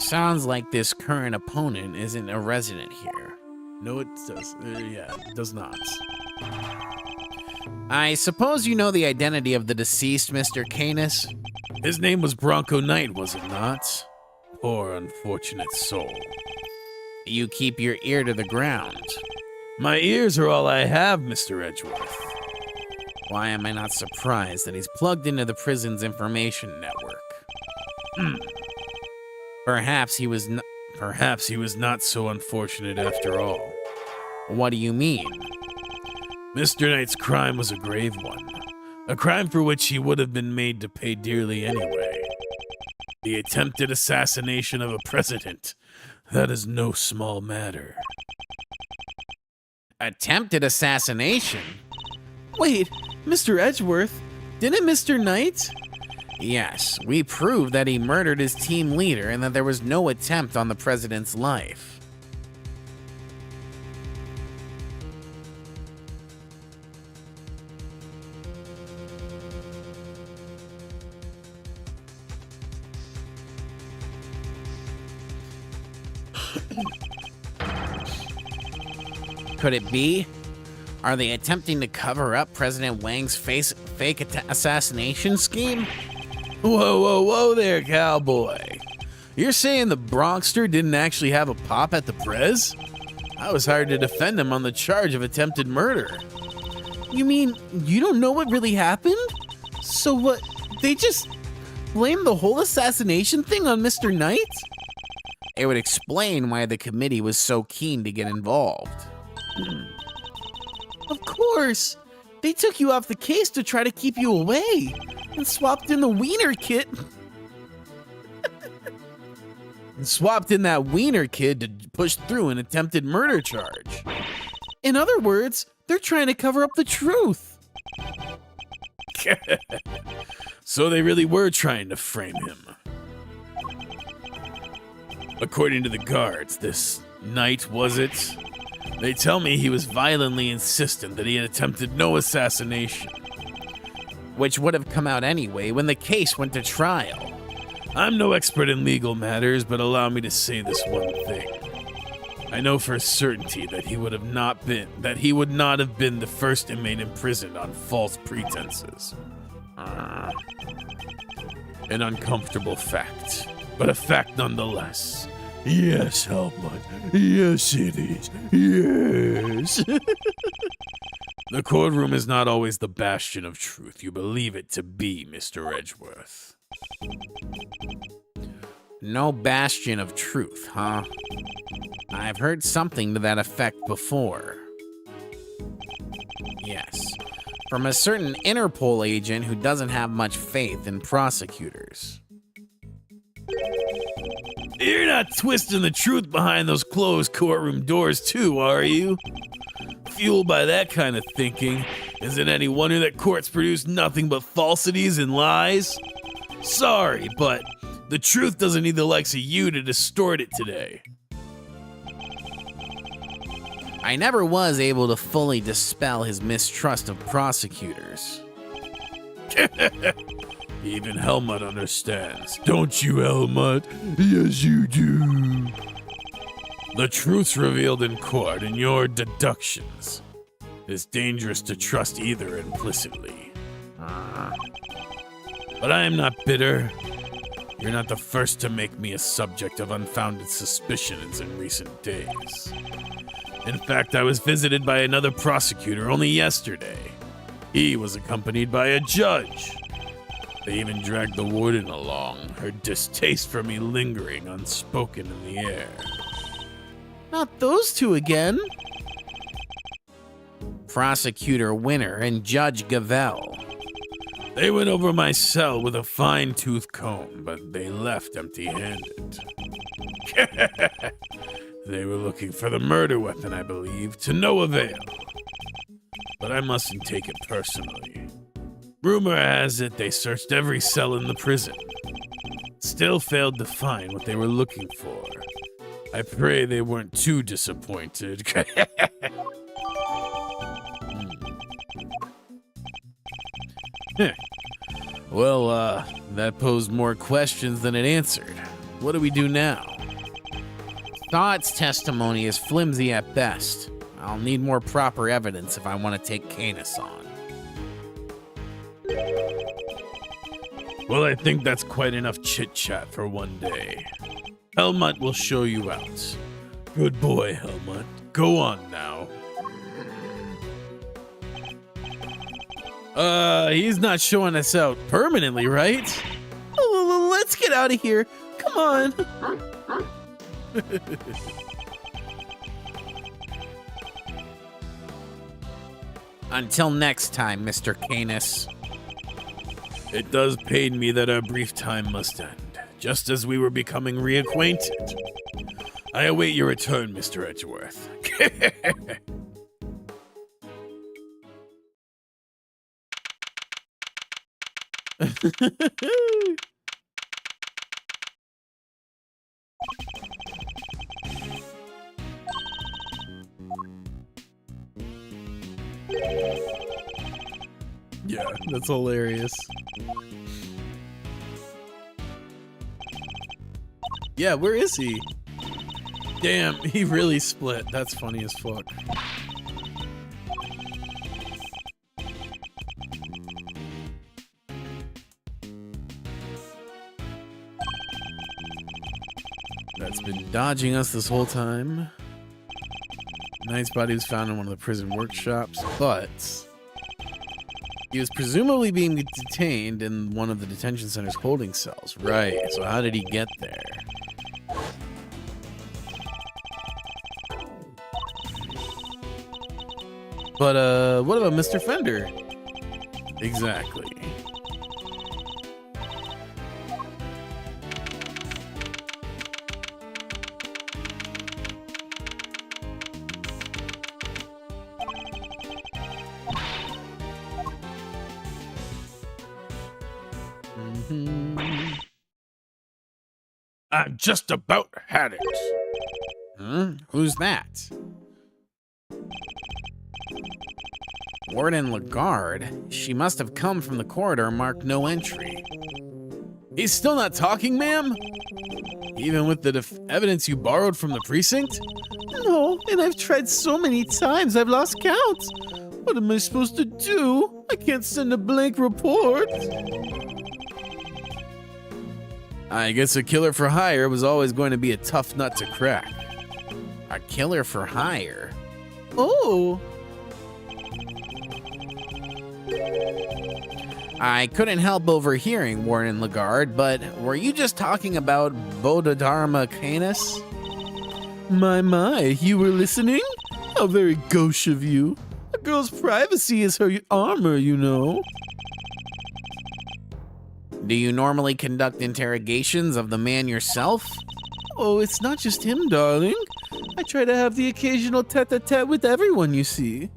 Speaker 3: Sounds like this current opponent isn't a resident here.
Speaker 2: No, it does. It does not.
Speaker 3: I suppose you know the identity of the deceased, Mr. Canis?
Speaker 2: His name was Bronco Knight, was it not? Poor unfortunate soul.
Speaker 3: You keep your ear to the ground.
Speaker 2: My ears are all I have, Mr. Edgeworth.
Speaker 3: Why am I not surprised that he's plugged into the prison's information network? Perhaps he was
Speaker 2: not so unfortunate after all.
Speaker 3: What do you mean?
Speaker 2: Mr. Knight's crime was a grave one. A crime for which he would have been made to pay dearly anyway. The attempted assassination of a president. That is no small matter.
Speaker 3: Attempted assassination?
Speaker 5: Wait, Mr. Edgeworth, didn't Mr. Knight?
Speaker 3: Yes, we proved that he murdered his team leader and that there was no attempt on the president's life. Could it be? Are they attempting to cover up President Wang's fake assassination scheme?
Speaker 2: Whoa there, cowboy. You're saying the Bronxster didn't actually have a pop at the Prez? I was hired to defend him on the charge of attempted murder.
Speaker 5: You mean you don't know what really happened? So what, they just blamed the whole assassination thing on Mr. Knight?
Speaker 3: It would explain why the committee was so keen to get involved.
Speaker 5: Of course! They took you off the case to try to keep you away and swapped in the wiener kit.
Speaker 2: And swapped in that wiener kid to push through an attempted murder charge.
Speaker 5: In other words, they're trying to cover up the truth.
Speaker 2: So they really were trying to frame him. According to the guards, this Knight, was it? They tell me he was violently insistent that he had attempted no assassination.
Speaker 3: Which would have come out anyway when the case went to trial.
Speaker 2: I'm no expert in legal matters, but allow me to say this one thing. I know for a certainty that he would not have been the first inmate imprisoned on false pretenses. An uncomfortable fact, but a fact nonetheless. Yes, Helmut. Yes, it is. Yes. The courtroom is not always the bastion of truth you believe it to be, Mr. Edgeworth.
Speaker 3: No bastion of truth, huh? I've heard something to that effect before. Yes, from a certain Interpol agent who doesn't have much faith in prosecutors.
Speaker 2: You're not twisting the truth behind those closed courtroom doors too, are you? Fueled by that kind of thinking, is it any wonder that courts produce nothing but falsities and lies? Sorry, but the truth doesn't need the likes of you to distort it today.
Speaker 3: I never was able to fully dispel his mistrust of prosecutors.
Speaker 2: Even Helmut understands. Don't you, Helmut? Yes, you do. The truth's revealed in court, and your deductions. It's dangerous to trust either implicitly. But I am not bitter. You're not the first to make me a subject of unfounded suspicions in recent days. In fact, I was visited by another prosecutor only yesterday. He was accompanied by a judge. They even dragged the warden along, her distaste for me lingering unspoken in the air.
Speaker 5: Not those two again.
Speaker 3: Prosecutor Winner and Judge Gavelle.
Speaker 2: They went over my cell with a fine-tooth comb, but they left empty-handed. They were looking for the murder weapon, I believe, to no avail. But I mustn't take it personally. Rumor has it they searched every cell in the prison. Still failed to find what they were looking for. I pray they weren't too disappointed. Well, that posed more questions than it answered. What do we do now?
Speaker 3: Todd's testimony is flimsy at best. I'll need more proper evidence if I want to take Canis on.
Speaker 2: Well, I think that's quite enough chit-chat for one day. Helmut will show you out. Good boy, Helmut. Go on now. He's not showing us out permanently, right?
Speaker 5: Let's get out of here. Come on.
Speaker 3: Until next time, Mr. Canis.
Speaker 2: It does pain me that our brief time must end, just as we were becoming reacquainted. I await your return, Mr. Edgeworth.
Speaker 5: Yeah, that's hilarious. Yeah, where is he? Damn, he really split. That's funny as fuck. That's been dodging us this whole time. Knight's body was found in one of the prison workshops, but he was presumably being detained in one of the detention center's holding cells. Right, so how did he get there? But, what about Mr. Fender? Exactly.
Speaker 2: I've just about had it.
Speaker 3: Who's that? Warden Lagarde? She must have come from the corridor marked no entry.
Speaker 2: He's still not talking, ma'am? Even with the evidence you borrowed from the precinct? No, and I've tried so many times I've lost count. What am I supposed to do? I can't send a blank report. I guess a killer for hire was always going to be a tough nut to crack.
Speaker 3: A killer for hire?
Speaker 2: Oh.
Speaker 3: I couldn't help overhearing, Warden Lagarde, but were you just talking about Bodhidharma Canis?
Speaker 2: My, you were listening? How very gauche of you. A girl's privacy is her armor, you know.
Speaker 3: Do you normally conduct interrogations of the man yourself?
Speaker 2: Oh, it's not just him, darling. I try to have the occasional tete-a-tete with everyone, you see.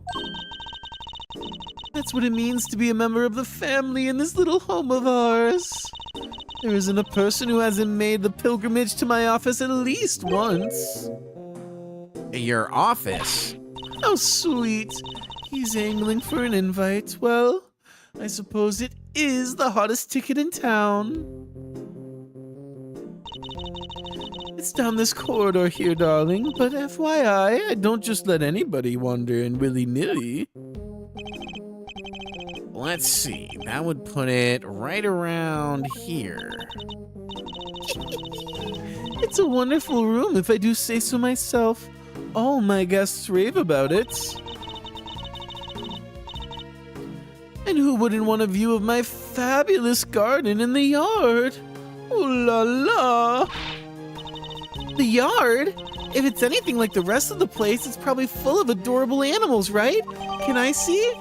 Speaker 2: That's what it means to be a member of the family in this little home of ours. There isn't a person who hasn't made the pilgrimage to my office at least once.
Speaker 3: Your office?
Speaker 2: How sweet. He's angling for an invite. Well, I suppose it is the hottest ticket in town. It's down this corridor here, darling, but FYI, I don't just let anybody wander in willy-nilly.
Speaker 3: Let's see, that would put it right around here.
Speaker 2: It's a wonderful room, if I do say so myself. All my guests rave about it. And who wouldn't want a view of my fabulous garden in the yard? Ooh la la! The yard? If it's anything like the rest of the place, it's probably full of adorable animals, right? Can I see?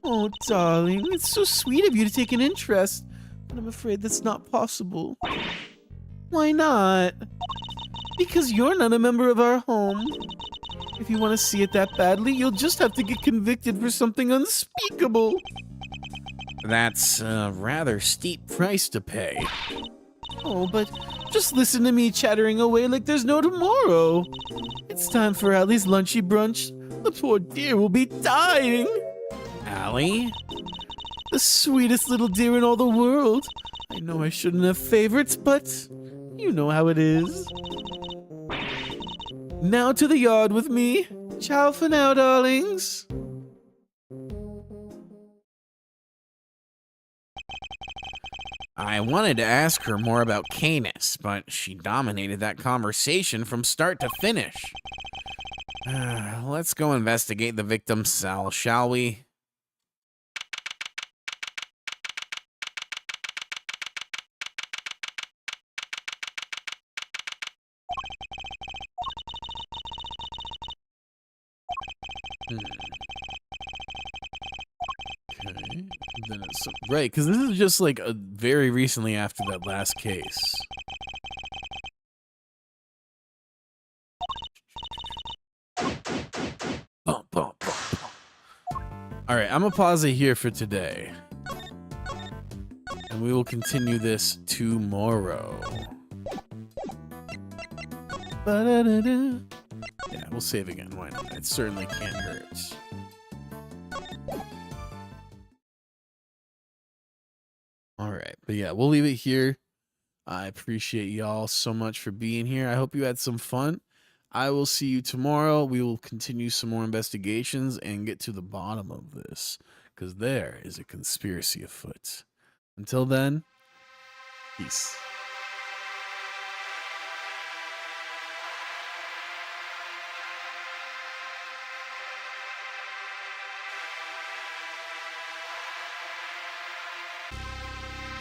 Speaker 2: Oh, darling, it's so sweet of you to take an interest, but I'm afraid that's not possible. Why not? Because you're not a member of our home. If you want to see it that badly, you'll just have to get convicted for something unspeakable.
Speaker 3: That's a rather steep price to pay.
Speaker 2: Oh, but just listen to me chattering away like there's no tomorrow. It's time for Allie's lunchy brunch. The poor dear will be dying.
Speaker 3: Allie?
Speaker 2: The sweetest little deer in all the world. I know I shouldn't have favorites, but you know how it is. Now to the yard with me. Ciao for now, darlings.
Speaker 3: I wanted to ask her more about Canis, but she dominated that conversation from start to finish. Let's go investigate the victim's cell, shall we?
Speaker 2: Okay. Then it's right, because this is just like a very recently after that last case. Bum, bum, bum, bum. All right, I'm gonna pause it here for today, and we will continue this tomorrow. Ba-da-da-da. Yeah, we'll save again. Why not? It certainly can't hurt. All right, but yeah, we'll leave it here. I appreciate y'all so much for being here. I hope you had some fun. I will see you tomorrow. We will continue some more investigations and get to the bottom of this, because there is a conspiracy afoot. Until then, peace.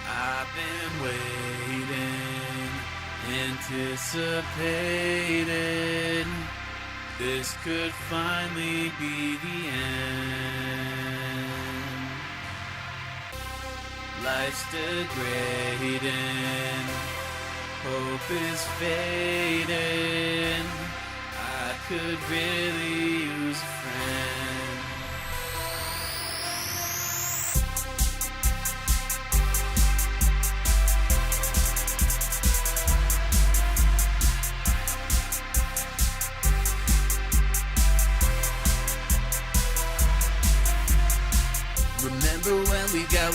Speaker 1: I've been waiting, anticipating. This could finally be the end. Life's degrading, hope is fading. I could really use a friend.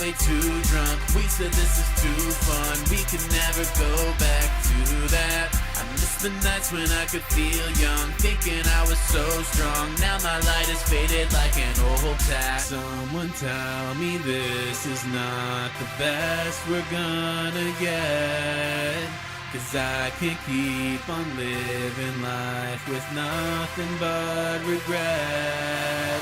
Speaker 1: way too drunk. We said this is too fun, we can never go back to that. I miss the nights when I could feel young, thinking I was so strong. Now my light is faded like an old tap. Someone tell me this is not the best we're gonna get, 'cause I can't keep on living life with nothing but regret.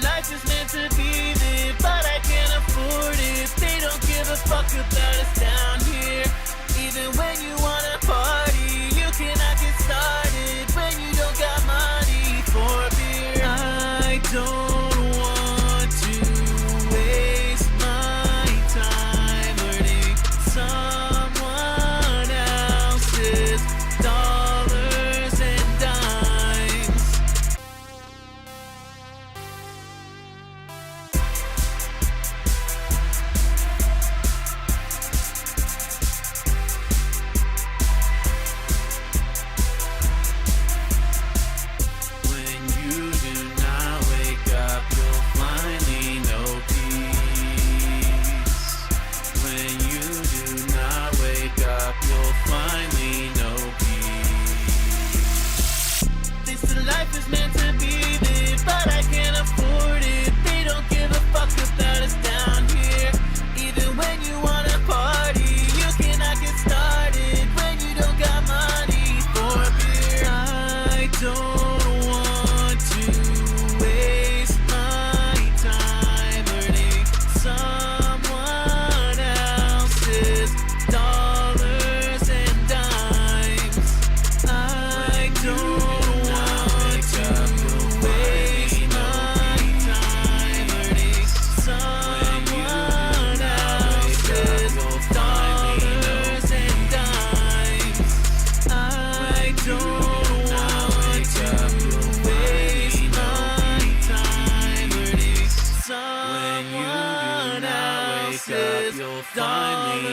Speaker 1: Life is meant to be lived, but I can't afford it. They don't give a fuck about us down here. Even when you wanna party, you cannot get started when you don't got money for beer. I don't want to waste my time earning someone else's dollars and dimes. Life is meant to be lived, but I can't afford it. They don't give a fuck about us down here. Even when you wanna party, you cannot get started when you don't got money for beer. I don't want to waste my time earning someone else's dollars and dimes. I don't you'll find me